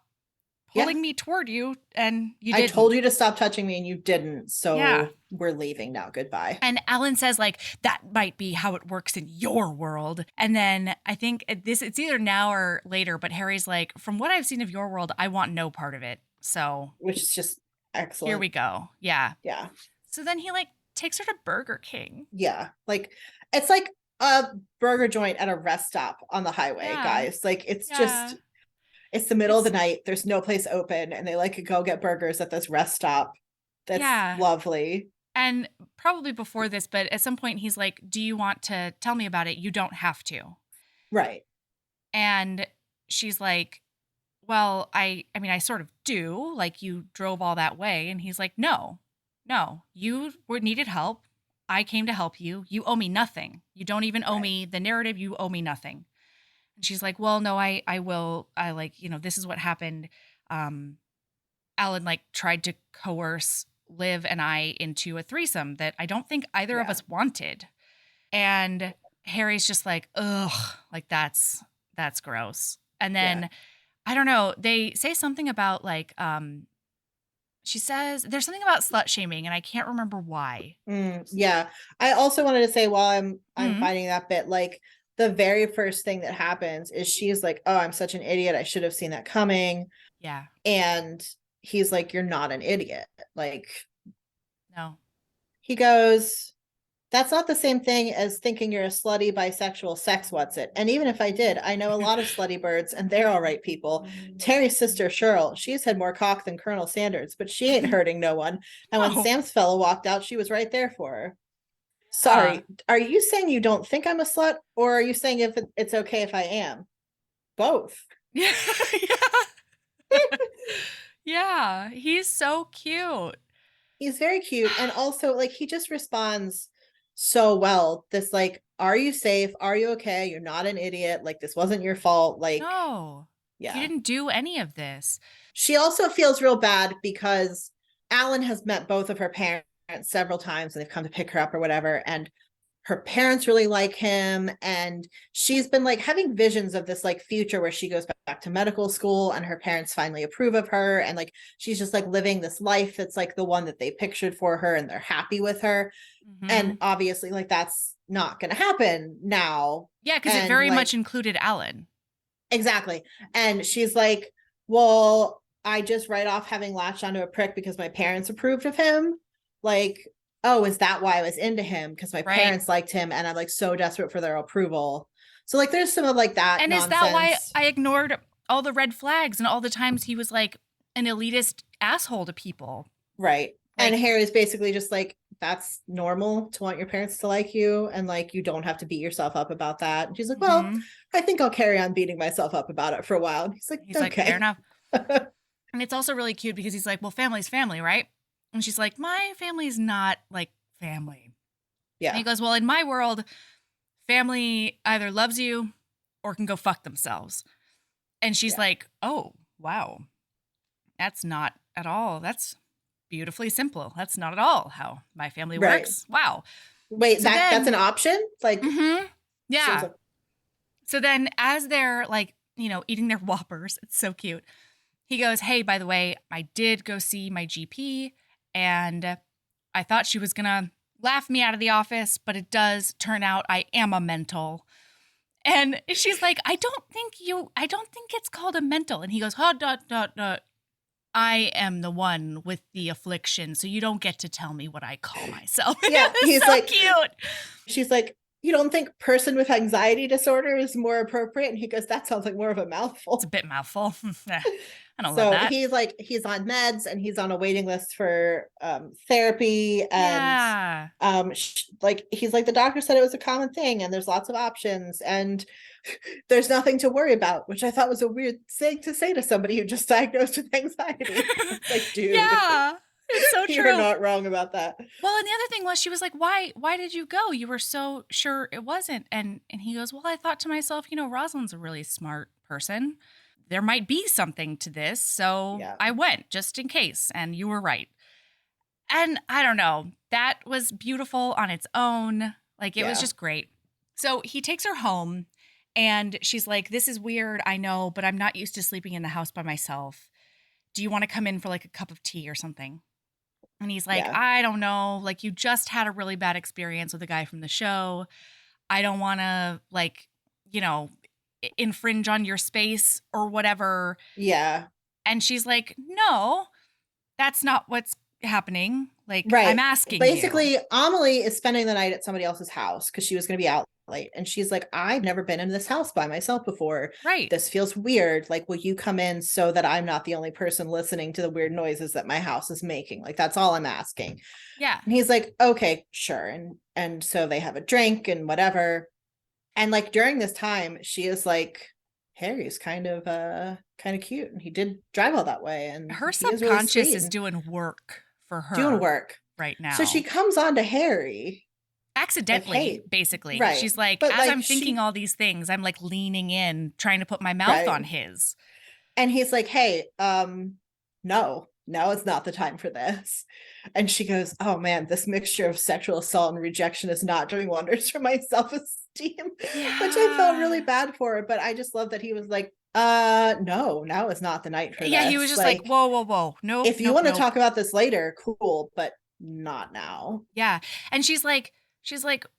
pulling me toward you, and you didn't. I told you to stop touching me and you didn't. So yeah. We're leaving now. Goodbye. And Alan says like, that might be how it works in your world. And then I think it's either now or later, but Harry's like, from what I've seen of your world, I want no part of it. So which is just excellent. Here we go. Yeah. Yeah. So then he like takes her to Burger King. Yeah. Like it's like a burger joint at a rest stop on the highway, guys. Like it's just, it's the middle of the night. There's no place open and they like go get burgers at this rest stop. That's lovely. And probably before this, but at some point he's like, do you want to tell me about it? You don't have to. Right. And she's like, well, I mean, I sort of do. Like, you drove all that way. And he's like, no, you needed help. I came to help you. You owe me nothing. You don't even owe me the narrative. You owe me nothing. And she's like, well, no, I will. I like, this is what happened. Alan like tried to coerce Liv and I into a threesome that I don't think either of us wanted. And Harry's just like, ugh, like that's gross. And then I don't know, they say something about like, she says there's something about slut shaming and I can't remember why. Yeah. I also wanted to say while I'm finding that bit, like the very first thing that happens is she's like, oh, I'm such an idiot. I should have seen that coming. Yeah. And he's like, you're not an idiot. Like, no. He goes, that's not the same thing as thinking you're a slutty bisexual sex what's it. And even if I did, I know a lot of slutty birds and they're all right people. Terry's sister Cheryl, she's had more cock than Colonel Sanders, but she ain't hurting no one. And when Sam's fella walked out, she was right there for her. Sorry, are you saying you don't think I'm a slut, or are you saying if it's okay if I am? Both. Yeah. Yeah, he's so cute. He's very cute. And also, like, he just responds so well. This like, are you safe? Are you okay? You're not an idiot. Like, this wasn't your fault. Like, No, you yeah. didn't do any of this. She also feels real bad because Alan has met both of her parents several times and they've come to pick her up or whatever. And her parents really like him, and she's been like having visions of this like future where she goes back to medical school and her parents finally approve of her, and like she's just like living this life that's like the one that they pictured for her and they're happy with her. Mm-hmm. And obviously like that's not going to happen now. Yeah, because it And very like much included Alan. exactly. And she's like, well, I just write off having latched onto a prick because my parents approved of him. Like, oh, is that why I was into him? Because my Right. parents liked him and I'm like so desperate for their approval. So like there's some of like that And is that why nonsense. I ignored all the red flags and all the times he was like an elitist asshole to people? Right. And Like, Harry's basically just like, that's normal to want your parents to like you. And like, you don't have to beat yourself up about that. And she's like, well, mm-hmm. I think I'll carry on beating myself up about it for a while. And he's like, He's like, fair okay. enough. And it's also really cute because he's like, well, family's family, right? And she's like, my family's not like family. And Yeah. he goes, well, in my world, family either loves you or can go fuck themselves. And she's Yeah. like, oh, wow. That's not at all. That's beautifully simple. That's not at all how my family Right. works. Wow. Wait, So that's then, an option? Like, mm-hmm, seems yeah. like, So then as they're like, eating their Whoppers, it's so cute. He goes, hey, by the way, I did go see my GP and I thought she was going to laugh me out of the office, but it does turn out I am a mental. And she's like, I don't think it's called a mental. And he goes, oh, dot, dot, dot. I am the one with the affliction, so you don't get to tell me what I call myself. yeah, he's so like, cute. she's like, you don't think person with anxiety disorder is more appropriate? And he goes, that sounds like more of a mouthful. It's a bit mouthful. I don't love So that. he's like, he's on meds and he's on a waiting list for therapy. And Yeah. like, he's like, the doctor said it was a common thing and there's lots of options and there's nothing to worry about, which I thought was a weird thing to say to somebody who just diagnosed with anxiety. It's like, dude, Yeah. It's so true. you're not wrong about that. Well, and the other thing was she was like, why did you go? You were so sure it wasn't. And he goes, well, I thought to myself, Rosalind's a really smart person. There might be something to this. So Yeah. I went just in case. And you were right. And I don't know, that was beautiful on its own. Like, it was just great. So he takes her home and she's like, this is weird, I know, but I'm not used to sleeping in the house by myself. Do you want to come in for like a cup of tea or something? And he's like, I don't know. Like, you just had a really bad experience with a guy from the show. I don't want to, like, infringe on your space or whatever. Yeah. And she's like, no, that's not what's happening. Like, Right. I'm asking Basically, you. Amelie is spending the night at somebody else's house because she was going to be out late. And she's like, I've never been in this house by myself before. Right. This feels weird. Like, will you come in so that I'm not the only person listening to the weird noises that my house is making? Like, that's all I'm asking. Yeah. And he's like, okay, sure. And so they have a drink and whatever. And like during this time, she is like, Harry's kind of cute. And he did drive all that way. And her he is subconscious really is doing work for her. doing work right now. So she comes on to Harry. Accidentally, like, hey, basically. Right. She's like, but as like I'm thinking all these things, I'm like leaning in, trying to put my mouth right. on his. And he's like, hey, no, it's not the time for this. And she goes, oh man, this mixture of sexual assault and rejection is not doing wonders for my self-esteem. Yeah. Which I felt really bad for. But I just love that he was like, no, now is not the night for this. Yeah, he was just like, whoa. No. If you want to talk about this later, cool, but not now. Yeah. And she's like,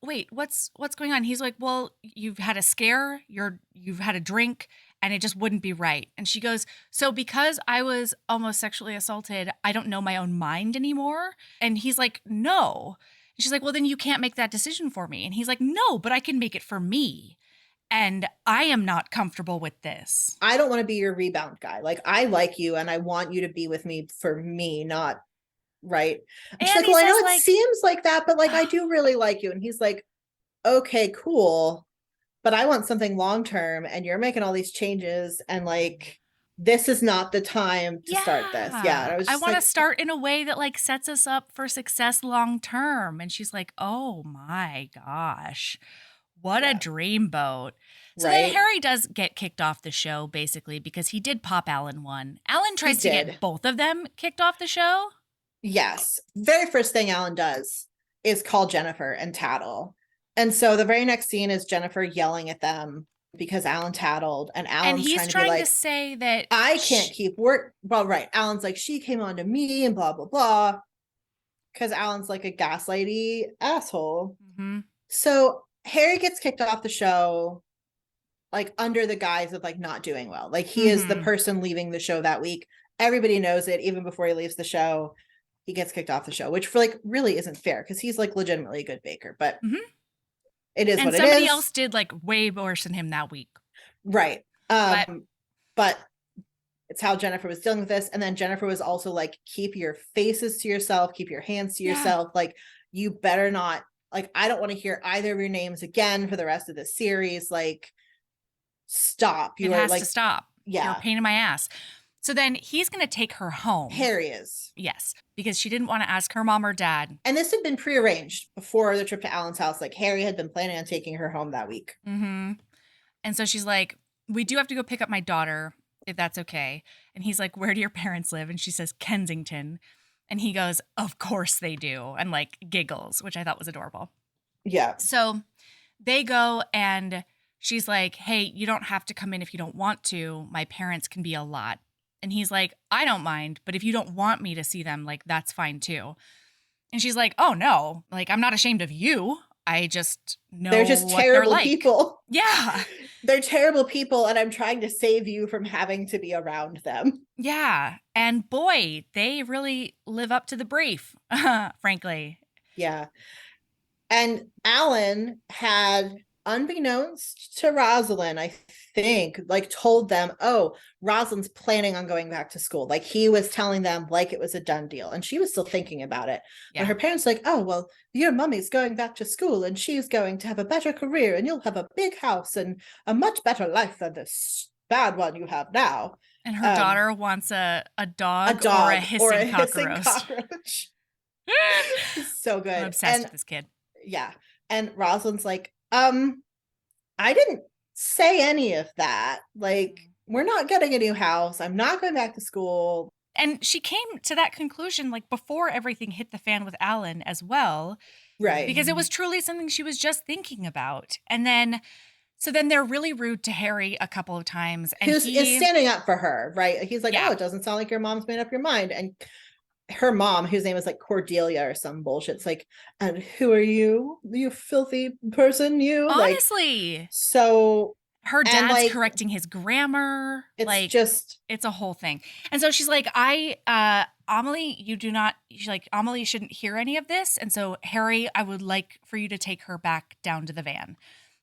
wait, what's going on? He's like, well, you've had a scare, you've had a drink, and it just wouldn't be right. And she goes, so because I was almost sexually assaulted, I don't know my own mind anymore. And he's like, no. And she's like, well, then you can't make that decision for me. And he's like, no, but I can make it for me. And I am not comfortable with this. I don't want to be your rebound guy. Like, I like you and I want you to be with me for me, not right. And she's like, well, I know it seems like that, but like, I do really like you. And he's like, okay, cool. But I want something long-term and you're making all these changes. And like, this is not the time to start this. Yeah. And I was just want to like, start in a way that like sets us up for success long term. And she's like, oh my gosh, what a dreamboat. So then Harry does get kicked off the show basically because he did pop Alan one. Alan tries to get both of them kicked off the show. Yes. Very first thing Alan does is call Jennifer and tattle. And so the very next scene is Jennifer yelling at them because Alan tattled, and he's trying to say that I can't keep work. Well, right. Alan's like, she came on to me and blah, blah, blah. Because Alan's like a gaslighty asshole. Mm-hmm. So Harry gets kicked off the show, like under the guise of like not doing well. Like he is the person leaving the show that week. Everybody knows it. Even before he leaves the show, he gets kicked off the show, which for like really isn't fair because he's like legitimately a good baker, but it is what it is. And somebody else did like way worse than him that week. Right. But it's how Jennifer was dealing with this. And then Jennifer was also like, keep your faces to yourself, keep your hands to yourself. Like, you better not, like, I don't want to hear either of your names again for the rest of the series. Like, stop. It has to stop. Yeah. You're a pain in my ass. So then he's going to take her home. Harry is. Yes, because she didn't want to ask her mom or dad. And this had been prearranged before the trip to Alan's house. Like, Harry had been planning on taking her home that week. Mm-hmm. And so she's like, we do have to go pick up my daughter, if that's okay. And he's like, where do your parents live? And she says, Kensington. And he goes, of course they do. And like giggles, which I thought was adorable. Yeah. So they go and she's like, hey, you don't have to come in if you don't want to. My parents can be a lot. And he's like, I don't mind, but if you don't want me to see them, like, that's fine too. And she's like, oh no, like, I'm not ashamed of you. I just know they're just terrible people. Yeah. They're terrible people. And I'm trying to save you from having to be around them. Yeah. And boy, they really live up to the brief, frankly. Yeah. And Alan had, unbeknownst to Rosaline, I think, like told them, oh, Rosaline's planning on going back to school. Like he was telling them like it was a done deal. And she was still thinking about it. Yeah. And her parents like, oh, well, your mommy's going back to school and she's going to have a better career and you'll have a big house and a much better life than this bad one you have now. And her daughter wants a dog or a hissing cockroach. So good. I'm obsessed with this kid. Yeah. And Rosaline's like, I didn't say any of that. Like, we're not getting a new house. I'm not going back to school. And she came to that conclusion, like, before everything hit the fan with Alan as well. Right. Because it was truly something she was just thinking about. And then, so then they're really rude to Harry a couple of times. And he is standing up for her, right? He's like, oh, it doesn't sound like your mom's made up your mind. And her mom, whose name is like Cordelia or some bullshit, it's like, and who are you? You filthy person, you? Honestly. Like, so her dad's like, correcting his grammar. It's like, just, it's a whole thing. And so she's like, Amelie, she's like, Amelie shouldn't hear any of this. And so Harry, I would like for you to take her back down to the van.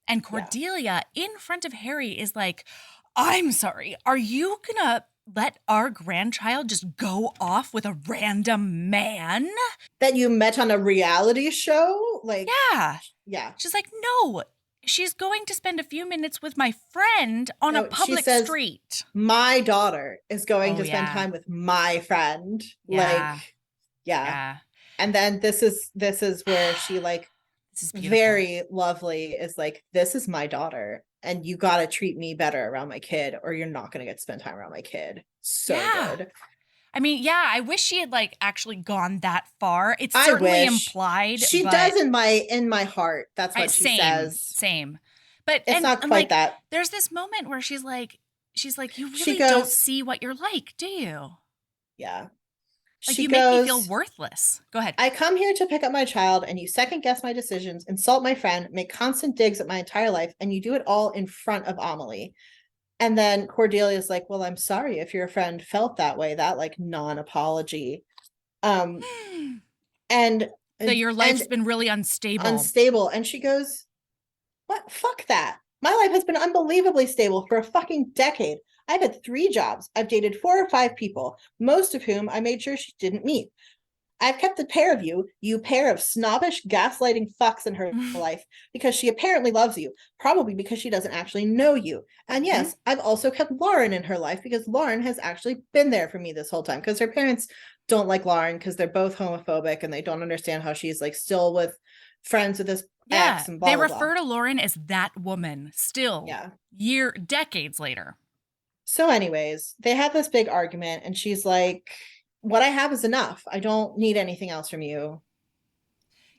And Cordelia in front of Harry is like, I'm sorry, are you gonna let our grandchild just go off with a random man that you met on a reality show? Like, yeah. She's like, no, she's going to spend a few minutes with my friend on a public street. My daughter is going to spend time with my friend. Yeah. Like, yeah. And then this is where she like, this is very lovely, is like, this is my daughter. And you got to treat me better around my kid or you're not going to get to spend time around my kid. So good. I mean, I wish she had like actually gone that far. It's certainly implied. She does in my heart. That's what she says. Same. But it's not quite that. There's this moment where she's like, you really don't see what you're like, do you? Yeah. Like you make me feel worthless. Go ahead. I come here to pick up my child and you second guess my decisions, insult my friend, make constant digs at my entire life, and you do it all in front of Amelie. And then Cordelia's like, well, I'm sorry if your friend felt that way, that like non-apology. And that your life's been really unstable. And she goes, what? Fuck that. My life has been unbelievably stable for a fucking decade. I've had 3 jobs. I've dated 4 or 5 people, most of whom I made sure she didn't meet. I've kept the pair of you, you pair of snobbish, gaslighting fucks in her life, because she apparently loves you, probably because she doesn't actually know you. And yes, I've also kept Lauren in her life because Lauren has actually been there for me this whole time, because her parents don't like Lauren because they're both homophobic and they don't understand how she's like still with friends with this ex and blah, they blah, refer blah. to Lauren as that woman still. Decades later. So anyways, they have this big argument and she's like, what I have is enough. I don't need anything else from you.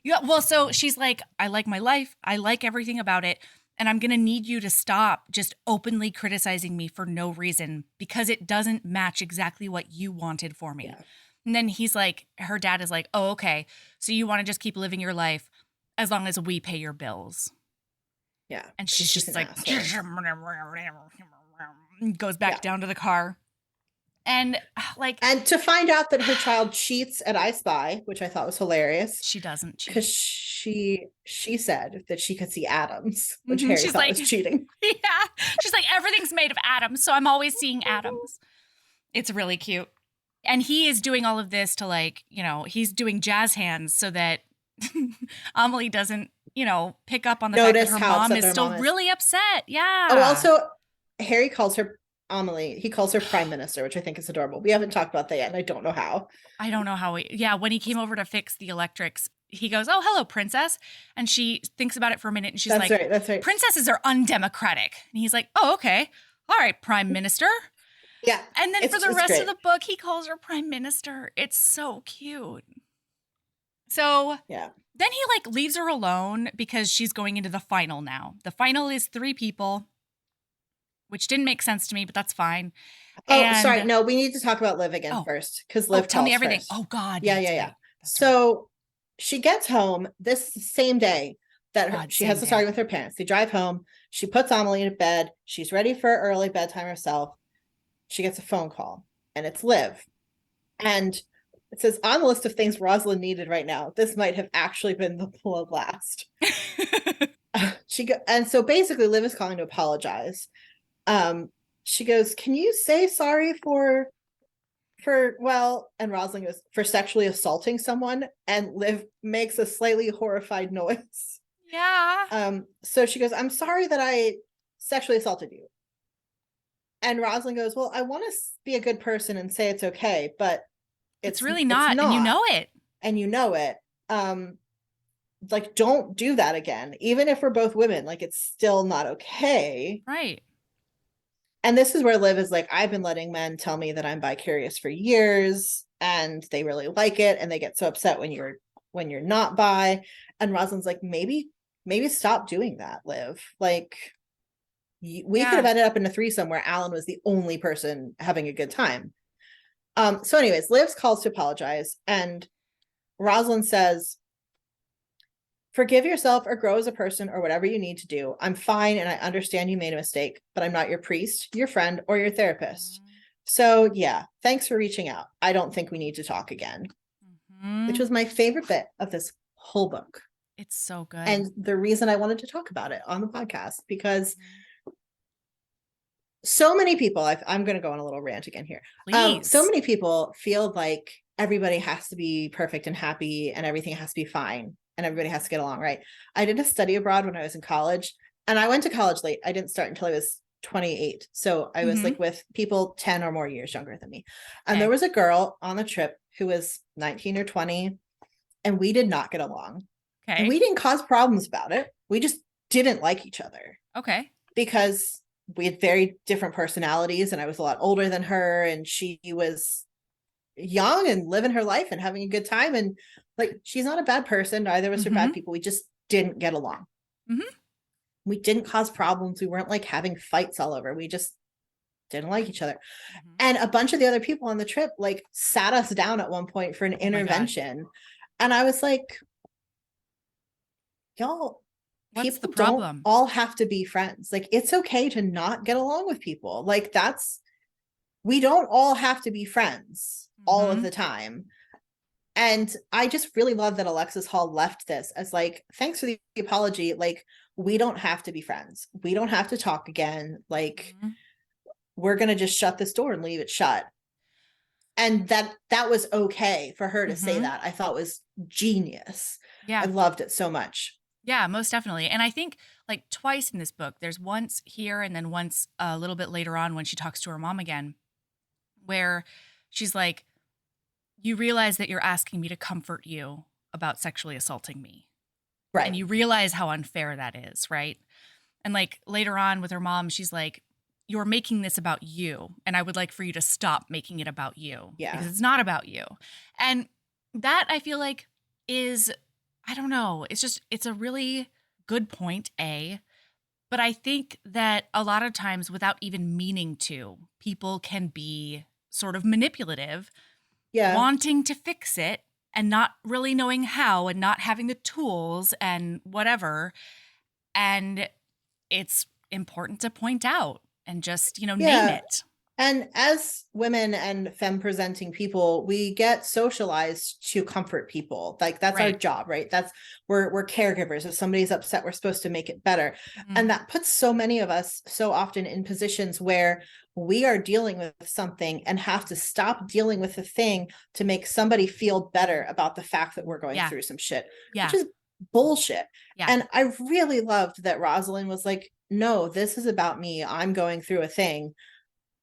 Yeah, well, so she's like, I like my life. I like everything about it. And I'm going to need you to stop just openly criticizing me for no reason because it doesn't match exactly what you wanted for me. Yeah. And then he's like, her dad is like, oh, okay. So you want to just keep living your life as long as we pay your bills. Yeah. And she's just like, goes back down to the car. And to find out that her child cheats at I Spy, which I thought was hilarious. She doesn't cheat. Because she said that she could see atoms, which Harry thought was cheating. Yeah. She's like, everything's made of atoms, so I'm always seeing atoms. It's really cute. And he is doing all of this to he's doing jazz hands so that Amelie doesn't, pick up on the fact that her mom is still really upset. Yeah. Oh, also, Harry calls her Amelie, he calls her prime minister, which I think is adorable. We haven't talked about that yet, and I don't know how. When he came over to fix the electrics, he goes, oh, hello, princess. And she thinks about it for a minute, and she's that's right. Princesses are undemocratic. And he's like, oh, okay. All right, prime minister. Yeah. And then for the rest of the book, he calls her prime minister. It's so cute. So yeah. Then he leaves her alone because she's going into the final now. The final is 3 people. Which didn't make sense to me, but that's fine. Sorry. No, we need to talk about Liv again first. Because Liv tell me everything. First. Oh, God. Yeah. So she gets home this same day that she has to start with her parents. They drive home. She puts Amelie to bed. She's ready for early bedtime herself. She gets a phone call, and it's Liv. And it says, on the list of things Rosaline needed right now, this might have actually been the last. And so basically Liv is calling to apologize. She goes, can you say sorry for and Rosaline goes, for sexually assaulting someone, and Liv makes a slightly horrified noise. Yeah. So she goes, I'm sorry that I sexually assaulted you. And Rosaline goes, well, I want to be a good person and say it's okay, but it's really not. And you know it. Don't do that again. Even if we're both women, it's still not okay. Right. And this is where Liv is like, I've been letting men tell me that I'm bi-curious for years, and they really like it, and they get so upset when you're not bi. And Rosaline's like, maybe stop doing that, Liv. We could have ended up in a threesome where Alan was the only person having a good time. So anyways, Liv calls to apologize, and Rosaline says, forgive yourself or grow as a person or whatever you need to do. I'm fine, and I understand you made a mistake, but I'm not your priest, your friend, or your therapist. So yeah, thanks for reaching out. I don't think we need to talk again. Which was my favorite bit of this whole book. It's so good. And the reason I wanted to talk about it on the podcast, because so many people, I'm going to go on a little rant again here. So many people feel like everybody has to be perfect and happy, and everything has to be fine, and everybody has to get along, right? I did a study abroad when I was in college, and I went to college late. I didn't start until I was 28. So I was with people 10 or more years younger than me. And there was a girl on the trip who was 19 or 20, and we did not get along. Okay. And we didn't cause problems about it. We just didn't like each other. Okay. Because we had very different personalities, and I was a lot older than her, and she was young and living her life and having a good time. And she's not a bad person. Neither of us are bad people. We just didn't get along. We didn't cause problems. We weren't having fights all over. We just didn't like each other. And a bunch of the other people on the trip sat us down at one point for an intervention. And I was like, y'all, what's the don't problem? all have to be friends. It's okay to not get along with people. We don't all have to be friends all of the time. And I just really love that Alexis Hall left this as thanks for the apology. We don't have to be friends. We don't have to talk again. We're going to just shut this door and leave it shut. And that was okay for her to say Mm-hmm. that, I thought was genius. I Yeah. loved it so much. Yeah, most definitely. And I think like twice in this book, there's once here and then once a little bit later on when she talks to her mom again, where she's like, you realize that you're asking me to comfort you about sexually assaulting me. And Right. you realize how unfair that is, right? And like later on with her mom, she's like, you're making this about you. And I would like for you to stop making it about you Yeah. because it's not about you. And that I feel like is, I don't know, it's a really good point, A. But I think that a lot of times without even meaning to, people can be sort of manipulative, Yeah. wanting to fix it and not really knowing how and not having the tools and whatever. And it's important to point out and just, name Yeah. it. And as women and femme presenting people, we get socialized to comfort people. Like that's our Right. job, right? We're caregivers. If somebody's upset, we're supposed to make it better. Mhm. And that puts so many of us so often in positions where we are dealing with something and have to stop dealing with the thing to make somebody feel better about the fact that we're going Yeah. through some shit, Yeah. which is bullshit. Yeah. And I really loved that Rosaline was like, no, this is about me. I'm going through a thing.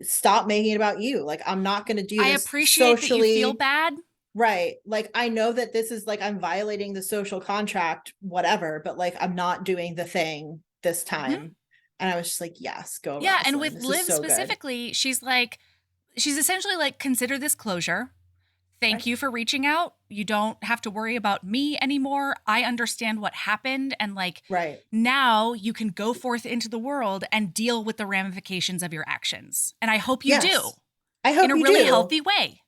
Stop making it about you. Like, I'm not going to do I this appreciate that you feel socially. bad. Right. Like, I know that this is like, I'm violating the social contract, whatever, but like, I'm not doing the thing this Mhm. time. And I was just like, yes, go Yeah. And Rosaline. with This is Liv so good. specifically, she's essentially like, consider this closure. Thank Right. you for reaching out. You don't have to worry about me anymore. I understand what happened. And like, Right. now you can go forth into the world and deal with the ramifications of your actions. And I hope you do Yes. I in hope a you really do. healthy way,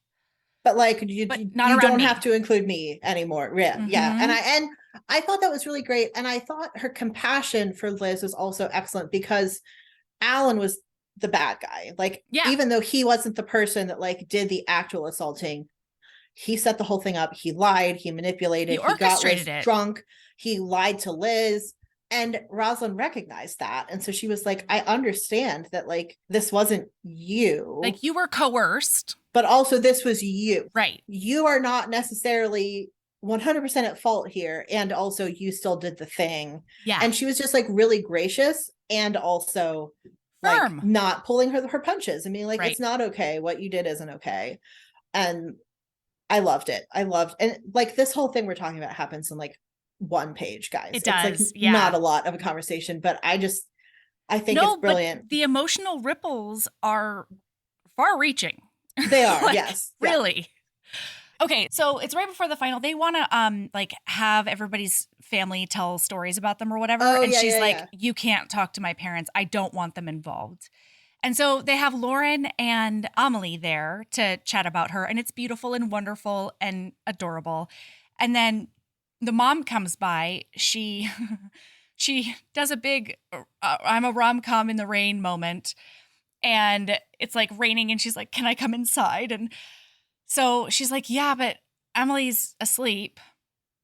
But like but you, not you around don't have me. to include me anymore. Yeah. Yeah. Mm-hmm. And I thought that was really great. And I thought her compassion for Liz was also excellent because Alan was the bad guy. Like, Yeah. even though he wasn't the person that like did the actual assaulting, he set the whole thing up. He lied, he He manipulated, he got orchestrated Liz it. drunk, he lied to Liz. And Rosalind recognized that. And so she was like, I understand that like this wasn't you, Like, you were coerced. but also this was you. Right. You are not necessarily 100% at fault here. And also you still did the thing. Yeah. And she was just like really gracious and also like Firm. not pulling her punches. I mean, like, Right. it's not okay. What you did isn't okay. And I loved it. And like this whole thing we're talking about happens in like one page, guys. It It's like does. Yeah. not a lot of a conversation, but I think it's No, but brilliant. the emotional ripples are far reaching. They are, Like, yes. really. Okay, so it's right before the final. They want to like have everybody's family tell stories about them or whatever. Oh, And yeah, she's yeah, like, yeah. you can't talk to my parents. I don't want them involved. And so they have Lauren and Amelie there to chat about her, and it's beautiful and wonderful and adorable. And then the mom comes by. She she does a big I'm a rom-com in the rain moment, and it's like raining, and she's like, "Can I come inside?" And so she's like, "Yeah, but Emily's asleep."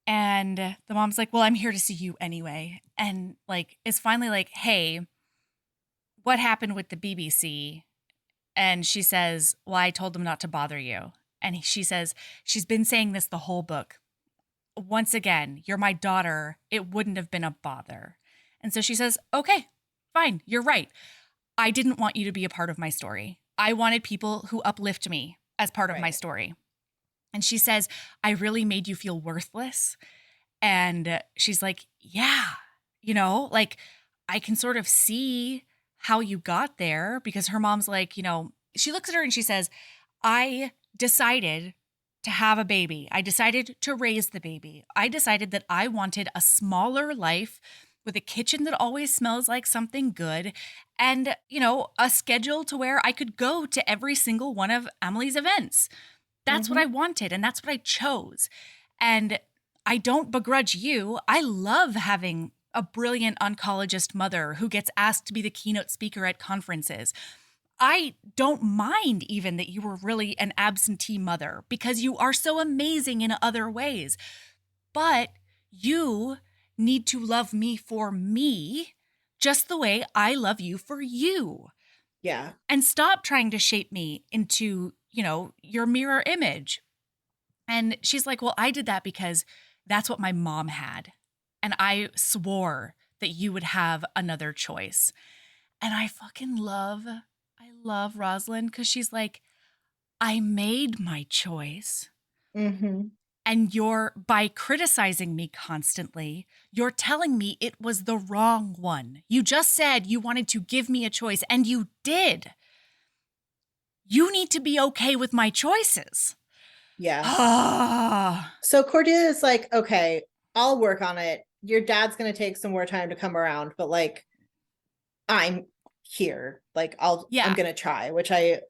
And the mom's like, "Well, I'm here to see you anyway." And like, it's finally like, "Hey, what happened with the BBC?" And she says, "Well, I told them not to bother you." And she says, "She's been saying this the whole book. Once again, you're my daughter. It wouldn't have been a bother." And so she says, "Okay, fine. You're right. I didn't want you to be a part of my story. I wanted people who uplift me as part of my Right. story." And she says, "I really made you feel worthless." And she's like, "Yeah, like, I can sort of see how you got there," because her mom's like, she looks at her and she says, "I decided to have a baby. I decided to raise the baby. I decided that I wanted a smaller life with a kitchen that always smells like something good and, a schedule to where I could go to every single one of Emily's events. That's what I wanted, and that's what I chose. And I don't begrudge you. I love having a brilliant oncologist mother who gets asked to be the keynote speaker at conferences. I don't mind even that you were really an absentee mother because you are so amazing in other ways. But you need to love me for me just the way I love you for you. Yeah. And stop trying to shape me into your mirror image. And she's like, well, I did that because that's what my mom had. And I swore that you would have another choice. And I love Rosaline because she's like, I made my choice. Mm-hmm. And by criticizing me constantly, you're telling me it was the wrong one. You just said you wanted to give me a choice, and you did. You need to be okay with my choices. Yeah. So Cordelia's like, okay, I'll work on it. Your dad's going to take some more time to come around, but like, I'm here. Like, I'm going to try, which I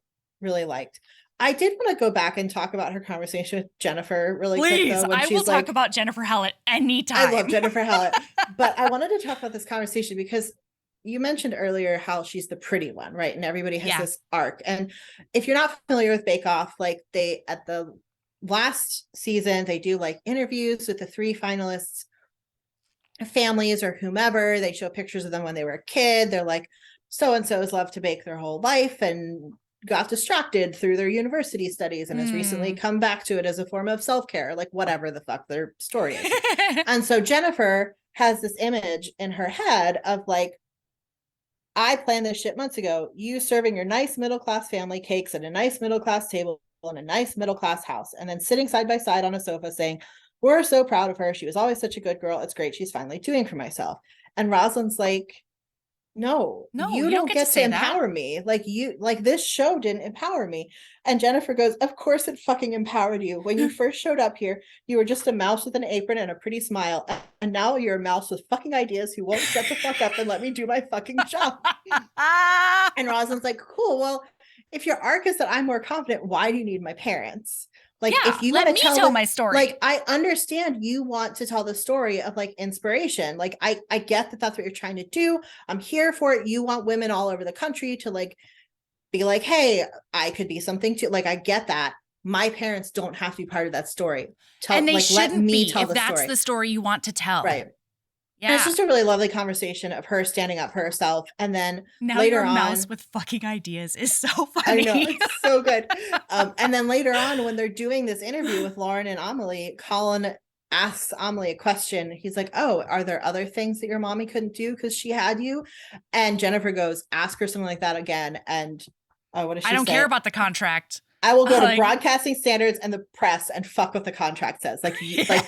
really liked. I did want to go back and talk about her conversation with Jennifer really quick, though. When I will talk about Jennifer Hallett anytime. I love Jennifer Hallett. But I wanted to talk about this conversation because you mentioned earlier how she's the pretty one, right? And everybody has this arc. And if you're not familiar with Bake Off, like at the last season, they do like interviews with the 3 finalists, families or whomever. They show pictures of them when they were a kid. They're like, so-and-so's loved to bake their whole life and got distracted through their university studies and has recently come back to it as a form of self-care, like whatever the fuck their story is. And so Jennifer has this image in her head of like, I planned this shit months ago. You serving your nice middle-class family cakes at a nice middle-class table in a nice middle-class house, and then sitting side by side on a sofa saying, we're so proud of her. She was always such a good girl. It's great. She's finally doing for myself. And Rosaline's like, no, you don't get to empower me. Like this show didn't empower me. And Jennifer goes, of course it fucking empowered you. When you first showed up here, you were just a mouse with an apron and a pretty smile. And now you're a mouse with fucking ideas who won't shut the fuck up and let me do my fucking job. And Rosalind's like, cool. Well, if your arc is that I'm more confident, why do you need my parents? Like, if you want to tell my story, like, I understand you want to tell the story of like inspiration. Like, I get that that's what you're trying to do. I'm here for it. You want women all over the country to like, be like, hey, I could be something too. Like, I get that. My parents don't have to be part of that story. And they shouldn't be if that's the story you want to tell. Right. Yeah. It's just a really lovely conversation of her standing up for herself. And then later on, mouse with fucking ideas is so funny. I know, it's so good. And then later on, when they're doing this interview with Lauren and Amelie, Colin asks Amelie a question. He's like, oh, are there other things that your mommy couldn't do because she had you? And Jennifer goes, ask her something like that again. And what does she say? I don't care about the contract. I will go to broadcasting standards and the press and fuck what the contract says. Like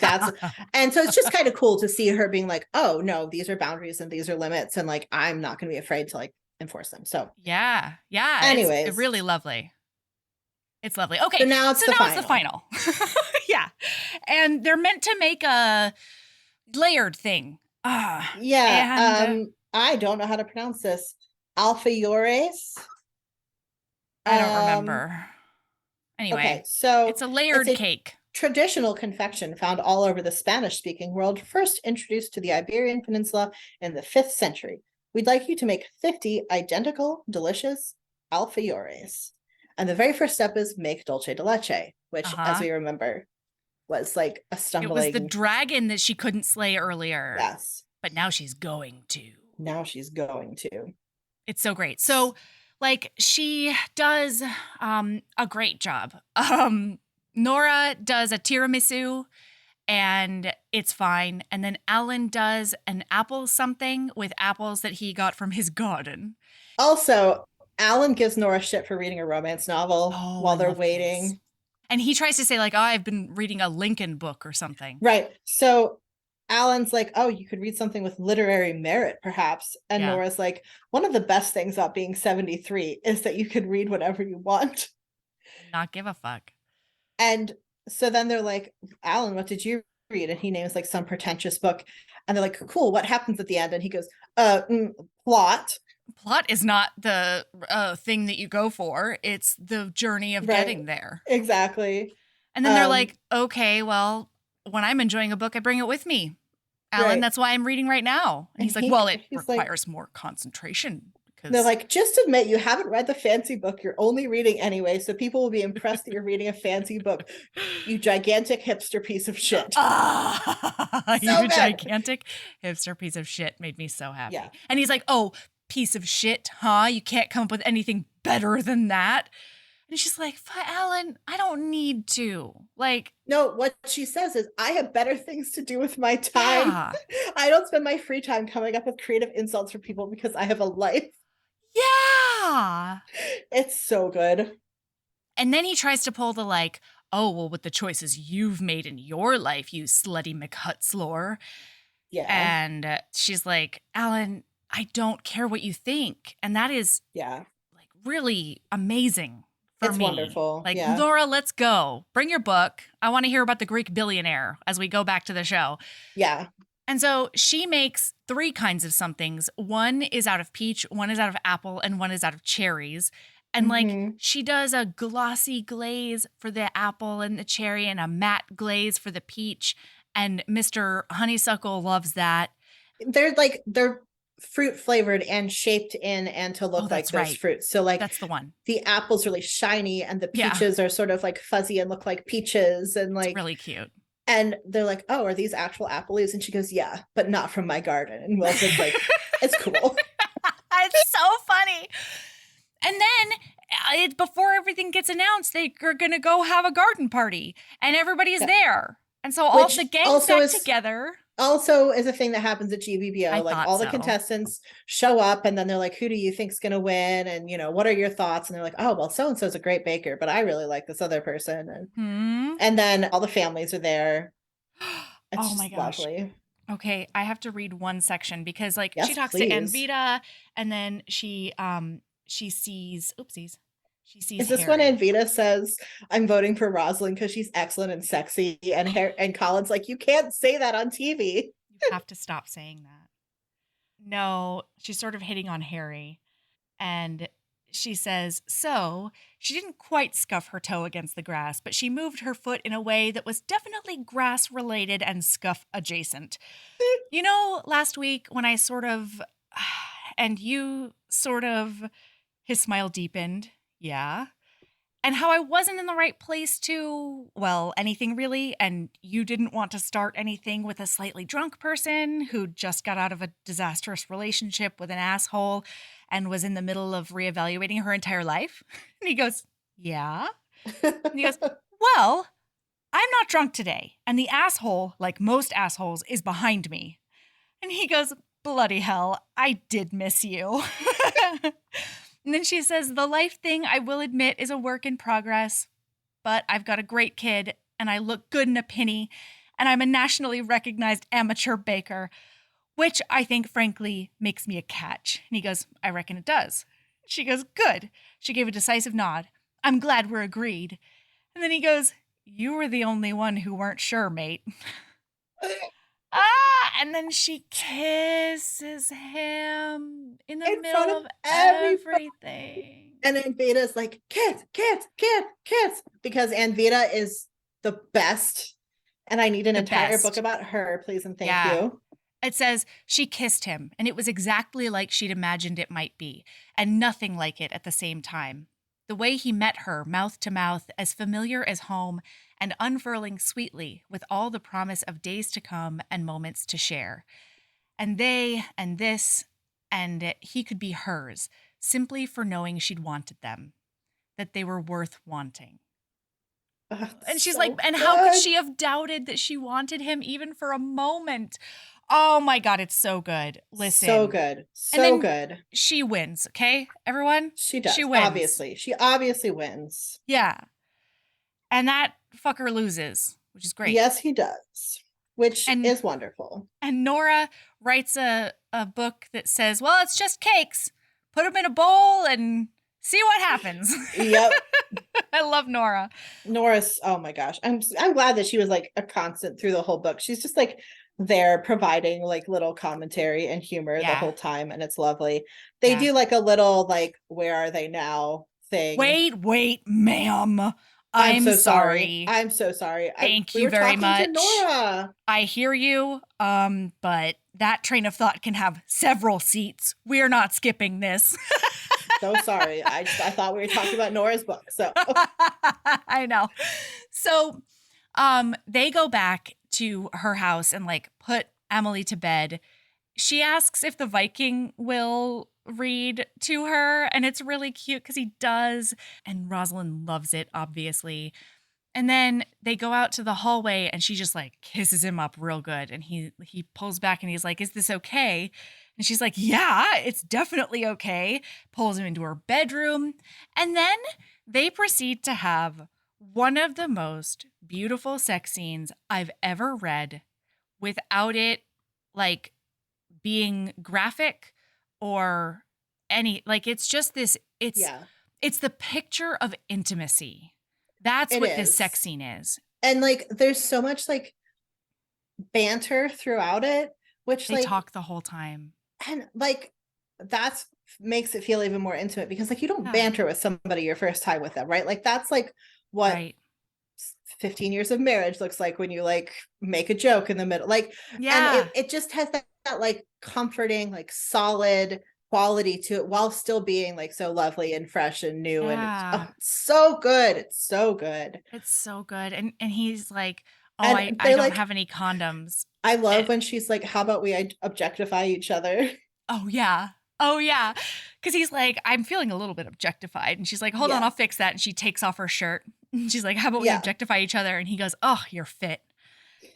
that's, and so it's just kind of cool to see her being like, oh no, these are boundaries and these are limits. And like, I'm not going to be afraid to like enforce them. So yeah. Anyways, it's really lovely. It's lovely. Okay. So now it's the final. Yeah. And they're meant to make a layered thing. Yeah. And I don't know how to pronounce this. Alfajores. I don't remember. Anyway, okay, so it's a layered cake. Traditional confection found all over the Spanish-speaking world, first introduced to the Iberian Peninsula in the 5th century. We'd like you to make 50 identical, delicious alfajores. And the very first step is make dulce de leche, which, as we remember, was like a stumbling... It was the dragon that she couldn't slay earlier. Yes. But now she's going to. It's so great. So... like, she does a great job. Nora does a tiramisu, and it's fine. And then Alan does an apple something with apples that he got from his garden. Also, Alan gives Nora shit for reading a romance novel while they're waiting. This. And he tries to say, like, oh, I've been reading a Lincoln book or something. Right. So... Alan's like, oh, you could read something with literary merit, perhaps. And Nora's like, one of the best things about being 73 is that you could read whatever you want. Not give a fuck. And so then they're like, Alan, what did you read? And he names like some pretentious book. And they're like, cool, what happens at the end? And he goes, plot. Plot is not the thing that you go for. It's the journey of getting there. Exactly. And then they're like, okay, well, when I'm enjoying a book, I bring it with me. Alan, that's why I'm reading right now. And he's like, well, it requires more concentration. They're like, just admit you haven't read the fancy book you're only reading anyway, so people will be impressed that you're reading a fancy book. You gigantic hipster piece of shit. Gigantic hipster piece of shit made me so happy. Yeah. And he's like, oh, piece of shit, huh? You can't come up with anything better than that. And she's like, Alan, I don't need to. Like, no, what she says is, I have better things to do with my time. yeah. I don't spend my free time coming up with creative insults for people because I have a life. Yeah. It's so good. And then he tries to pull the like, oh, well, with the choices you've made in your life, you slutty McHutzlore. Yeah. And she's like, Alan, I don't care what you think. And that is like really amazing for it's me. Wonderful. Like, yeah. Laura, let's go. Bring your book. I want to hear about the Greek billionaire as we go back to the show. Yeah. And so she makes 3 kinds of somethings. One is out of peach, one is out of apple, and one is out of cherries. And like she does a glossy glaze for the apple and the cherry and a matte glaze for the peach. And Mr. Honeysuckle loves that. They're fruit flavored and shaped in and to look like those fruits. So like that's the one. The apple's really shiny and the peaches are sort of like fuzzy and look like peaches and like it's really cute. And they're like, oh, are these actual apple leaves? And she goes, yeah, but not from my garden. And Wilson's like, it's cool. It's so funny. And then before everything gets announced, they are going to go have a garden party and everybody is there. And so all the gangs back together. Also is a thing that happens at GBBO. Like all the contestants show up and then they're like, who do you think's going to win? And, you know, what are your thoughts? And they're like, oh, well, so-and-so's a great baker, but I really like this other person. And then all the families are there. It's oh my gosh. Lovely. Okay, I have to read one section because like she talks to Anvita and then she sees oopsies. She sees Is this Harry. when Anvita says, I'm voting for Rosaline because she's excellent and sexy? And Colin's like, you can't say that on TV. You have to stop saying that. No, she's sort of hitting on Harry. And she says, so she didn't quite scuff her toe against the grass, but she moved her foot in a way that was definitely grass related and scuff adjacent. You know, last week when I sort of, and you sort of, his smile deepened. Yeah. And how I wasn't in the right place to, well, anything really. And you didn't want to start anything with a slightly drunk person who just got out of a disastrous relationship with an asshole and was in the middle of reevaluating her entire life. And he goes, yeah. And he goes, well, I'm not drunk today. And the asshole, like most assholes, is behind me. And he goes, bloody hell, I did miss you. And then she says, the life thing, I will admit, is a work in progress, but I've got a great kid and I look good in a penny and I'm a nationally recognized amateur baker, which I think, frankly, makes me a catch. And he goes, I reckon it does. She goes, good. She gave a decisive nod. I'm glad we're agreed. And then he goes, you were the only one who weren't sure, mate. And then she kisses him in the middle of everything. And Anvita's like, kiss, because Anvita is the best. And I need an entire book about her, please and thank you. It says she kissed him, and it was exactly like she'd imagined it might be, and nothing like it at the same time. The way he met her, mouth to mouth, as familiar as home, and unfurling sweetly with all the promise of days to come and moments to share. And they, and this, and he could be hers, simply for knowing she'd wanted them, that they were worth wanting. And she's like, and how could she have doubted that she wanted him even for a moment? Oh my God, it's so good. Listen. So good. So good. She wins, okay, everyone? She does. She wins. Obviously. She obviously wins. Yeah. And that fucker loses, which is great. Yes, he does, which is wonderful. And Nora writes a book that says, well, it's just cakes. Put them in a bowl and see what happens. Yep. I love Nora. Nora's, oh my gosh. I'm glad that she was like a constant through the whole book. She's just like there providing like little commentary and humor the whole time. And it's lovely. They do like a little like, where are they now thing. Wait, ma'am. I'm so sorry. I'm so sorry. Thank you very much. Nora. I hear you. But that train of thought can have several seats. We're not skipping this. So sorry. I thought we were talking about Nora's book. So I know. So they go back to her house and like put Emily to bed. She asks if the Viking will read to her, and it's really cute because he does, and Rosaline loves it, obviously. And then they go out to the hallway and she just like kisses him up real good. And he pulls back and he's like, "Is this okay?" And she's like, "Yeah, it's definitely okay." Pulls him into her bedroom. And then they proceed to have one of the most beautiful sex scenes I've ever read without it like being graphic or any, like, it's just this, it's the picture of intimacy. That's what this sex scene is. And like there's so much like banter throughout it, which they like talk the whole time. And like that's makes it feel even more intimate because like you don't banter with somebody your first time with them, right? Like that's like what 15 years of marriage looks like when you like make a joke in the middle. Like, and it just has that like comforting, like solid quality to it while still being like so lovely and fresh and new. And it's so good. It's so good. It's so good. And he's like, "Oh, I don't like, have any condoms." I love when she's like, "How about we objectify each other?" Oh yeah. Oh yeah. Because he's like, "I'm feeling a little bit objectified." And she's like, "Hold on, I'll fix that." And she takes off her shirt. And she's like, "How about we objectify each other?" And he goes, "Oh, you're fit."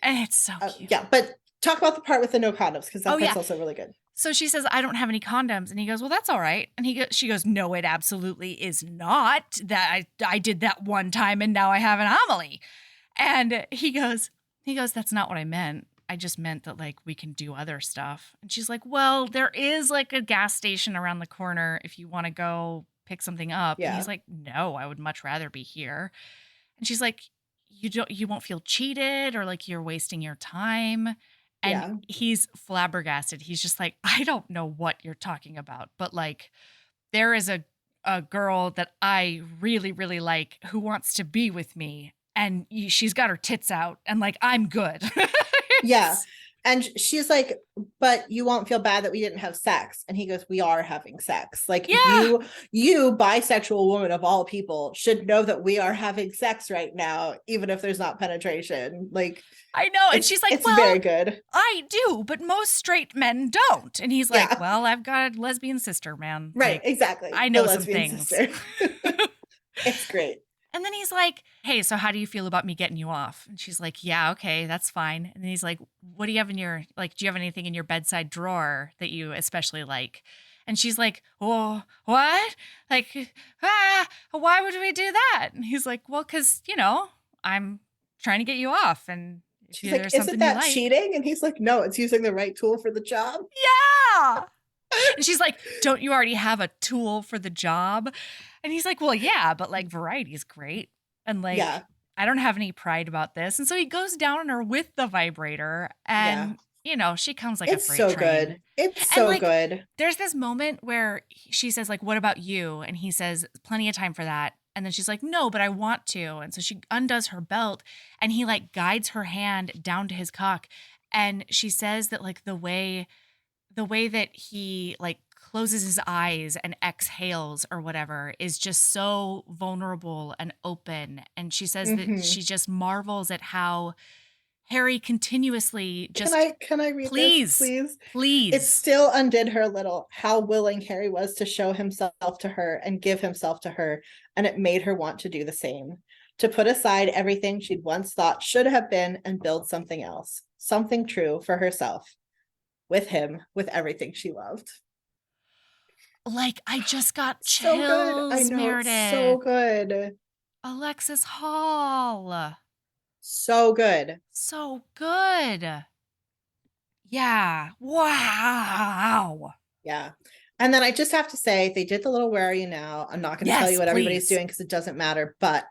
And it's so cute. Yeah, but talk about the part with the no condoms because that's also really good. So she says, "I don't have any condoms." And he goes, "Well, that's all right." And she goes, "No, it absolutely is not. That I did that one time and now I have an homily." And he goes, "That's not what I meant. I just meant that like we can do other stuff." And she's like, "Well, there is like a gas station around the corner if you want to go pick something up." And he's like, "No, I would much rather be here." And she's like, you won't feel cheated or like you're wasting your time." And he's flabbergasted. He's just like, "I don't know what you're talking about, but like there is a girl that I really, really like who wants to be with me. And she's got her tits out and like, I'm good." And she's like, "But you won't feel bad that we didn't have sex." And he goes, "We are having sex. Like you bisexual woman of all people should know that we are having sex right now, even if there's not penetration." Like, I know. And she's like, "It's very good." "I do, but most straight men don't." And he's like, "Well, I've got a lesbian sister, man." Right. Like, exactly. I know some things. It's great. And then he's like, "Hey, so how do you feel about me getting you off?" And she's like, "Yeah, okay, that's fine." And then he's like, "What do you have in your, like, do you have anything in your bedside drawer that you especially like?" And she's like, "Oh, what? Like, why would we do that?" And he's like, "Well, because, I'm trying to get you off." And she's like, "Isn't that cheating?" And he's like, "No, it's using the right tool for the job." Yeah. And she's like, "Don't you already have a tool for the job?" And he's like, "Well, yeah, but like variety is great. And like, I don't have any pride about this." And so he goes down on her with the vibrator and, she comes like a freight train. Good. It's so good. There's this moment where she says like, "What about you?" And he says, "Plenty of time for that." And then she's like, "No, but I want to." And so she undoes her belt and he like guides her hand down to his cock. And she says that like the way that he like closes his eyes and exhales or whatever is just so vulnerable and open. And she says that she just marvels at how Harry continuously just— Can I read this, please? It still undid her a little how willing Harry was to show himself to her and give himself to her, and it made her want to do the same, to put aside everything she'd once thought should have been and build something else, something true for herself, with him, with everything she loved. Like, I just got chills, so good. I know, Meredith. It's so good. Alexis Hall. So good. So good. Yeah. Wow. Yeah. And then I just have to say, they did the little "Where Are You Now?" I'm not going to tell you what everybody's doing because it doesn't matter. But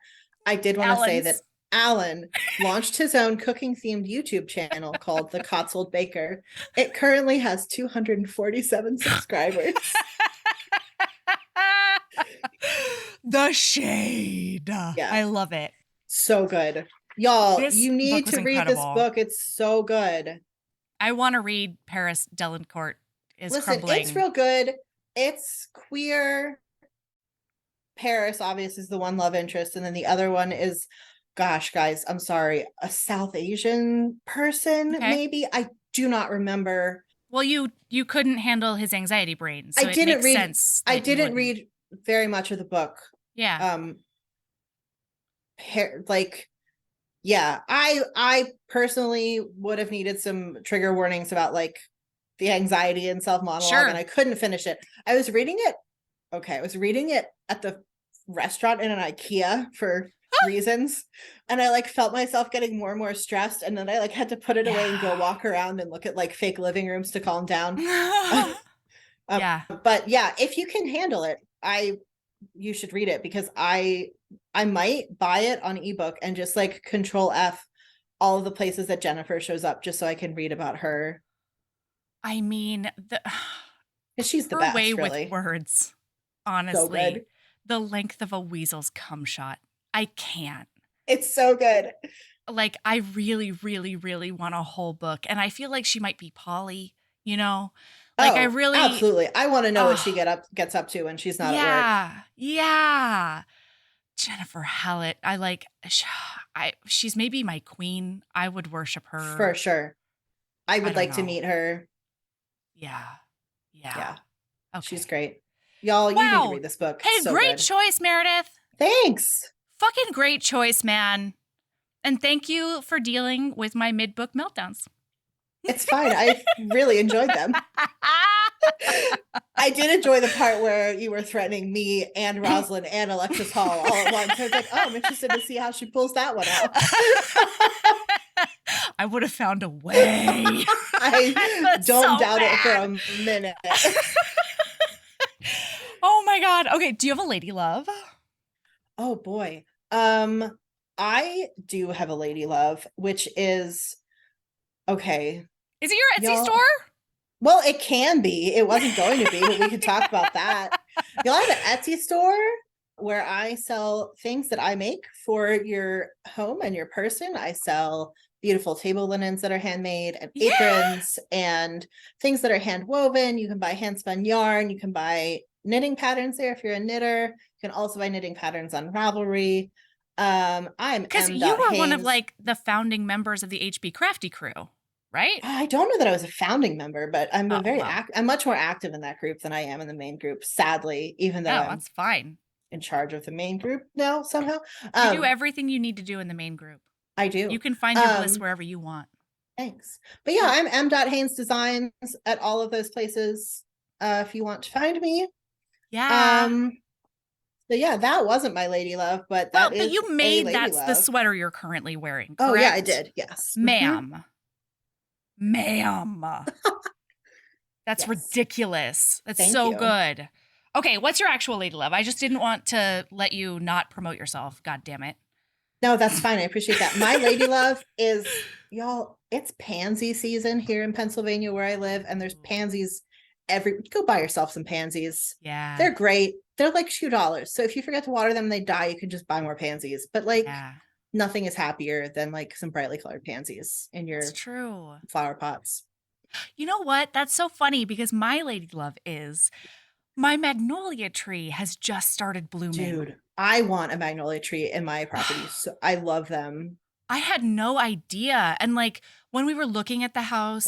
I did want to say that Alan launched his own cooking themed YouTube channel called The Cotswold Baker. It currently has 247 subscribers. The shade. Yeah. I love it. So good. Y'all, you need to read this book. It's so good. I want to read Paris Delacourt is Crumbling. It's real good. It's queer. Paris, obviously, is the one love interest. And then the other one is, gosh, guys, I'm sorry, a South Asian person, maybe. I do not remember Well, you couldn't handle his anxiety brain, so I didn't read. Sense I didn't read very much of the book. Yeah. Like, yeah, I personally would have needed some trigger warnings about like the anxiety and self monologue, and I couldn't finish it. I was reading it. Okay, I was reading it at the restaurant in an IKEA for reasons, and I like felt myself getting more and more stressed, and then I like had to put it away and go walk around and look at like fake living rooms to calm down. Yeah, but yeah, if you can handle it, you should read it, because I might buy it on ebook and just like control F all of the places that Jennifer shows up just so I can read about her. I mean, she's the best, way really. With words, honestly. So the length of a weasel's cum shot. I can't. It's so good. Like, I really, really, really want a whole book. And I feel like she might be poly, you know? Like, I really... Absolutely. I want to know what she gets up to when she's not at work. Yeah. Jennifer Hallett. She's maybe my queen. I would worship her. For sure. I would like to meet her. Yeah. Okay. She's great. Y'all, you need to read this book. Hey, great choice, Meredith. Thanks. Fucking great choice, man. And thank you for dealing with my mid-book meltdowns. It's fine. I really enjoyed them. I did enjoy the part where you were threatening me and Rosaline and Alexis Hall all at once. I was like, I'm interested to see how she pulls that one out. I would have found a way. I don't doubt it for a minute. Oh my God. Okay. Do you have a lady love? Oh boy. I do have a lady love, which is okay. Is it your Etsy store? Well, it can be. It wasn't going to be, but we could talk about that. Y'all have an Etsy store where I sell things that I make for your home and your person. I sell beautiful table linens that are handmade and aprons and things that are hand woven. You can buy hand spun yarn. You can buy knitting patterns there if you're a knitter. You can also buy knitting patterns on Ravelry. I'm because you were one of like the founding members of the HB Crafty crew, right? I don't know that I was a founding member, but I'm I'm much more active in that group than I am in the main group, sadly, even though that's fine. In charge of the main group now somehow. You do everything you need to do in the main group. I do. You can find your bliss wherever you want. Thanks. But yeah, I'm M.Haynes Designs at all of those places if you want to find me. Yeah. So yeah, that wasn't my lady love, but that is. But you made that's the sweater you're currently wearing, correct? Oh yeah, I did. Yes. Ma'am. Ma'am. That's ridiculous. That's so good. Okay, what's your actual lady love? I just didn't want to let you not promote yourself. God damn it. No, that's fine. I appreciate that. My lady love is, y'all, it's pansy season here in Pennsylvania where I live, and there's pansies go buy yourself some pansies. Yeah. They're great. They're like $2. So if you forget to water them and they die, you can just buy more pansies. But like nothing is happier than like some brightly colored pansies in your flower pots. You know what? That's so funny because my lady love is my magnolia tree has just started blooming. Dude, I want a magnolia tree in my property. So I love them. I had no idea. And like when we were looking at the house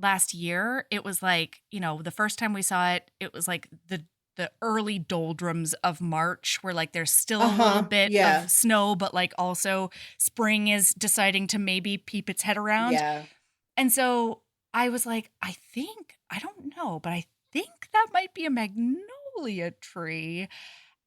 last year, it was like, the first time we saw it, it was like the early doldrums of March where like there's still a little bit of snow, but like also spring is deciding to maybe peep its head around. Yeah. And so I was like, I don't know, but I think that might be a magnolia tree.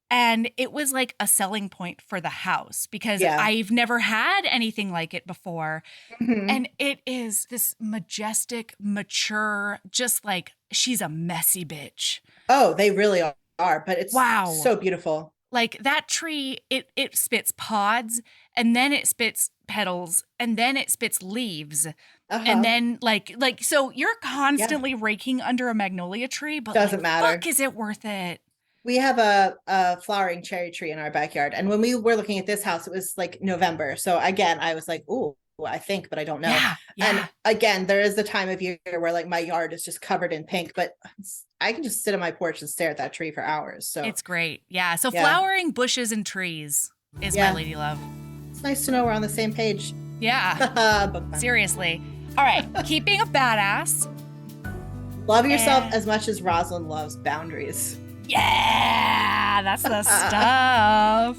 And it was like a selling point for the house because I've never had anything like it before. And it is this majestic, mature, just like she's a messy bitch. Oh, they really are. But it's so beautiful. Like that tree, it spits pods and then it spits petals and then it spits leaves. And then like so you're constantly raking under a magnolia tree, but doesn't matter. Fuck, is it worth it? We have a flowering cherry tree in our backyard. And when we were looking at this house, it was like November. So again, I was like, ooh, I think, but I don't know. Yeah. And again, there is the time of year where like my yard is just covered in pink, but I can just sit on my porch and stare at that tree for hours. So it's great. Yeah. So flowering bushes and trees is my lady love. It's nice to know we're on the same page. Yeah. Seriously. All right. Keeping a badass. Love yourself as much as Rosaline loves boundaries. Yeah, that's the stuff.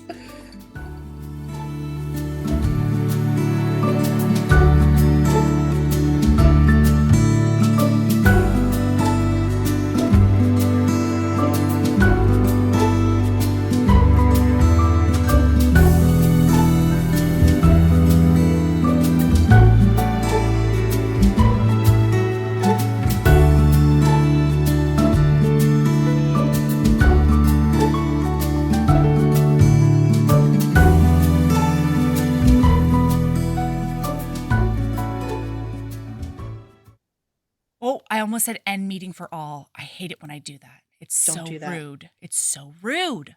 Oh, I almost said end meeting for all. I hate it when I do that. It's so rude. It's so rude.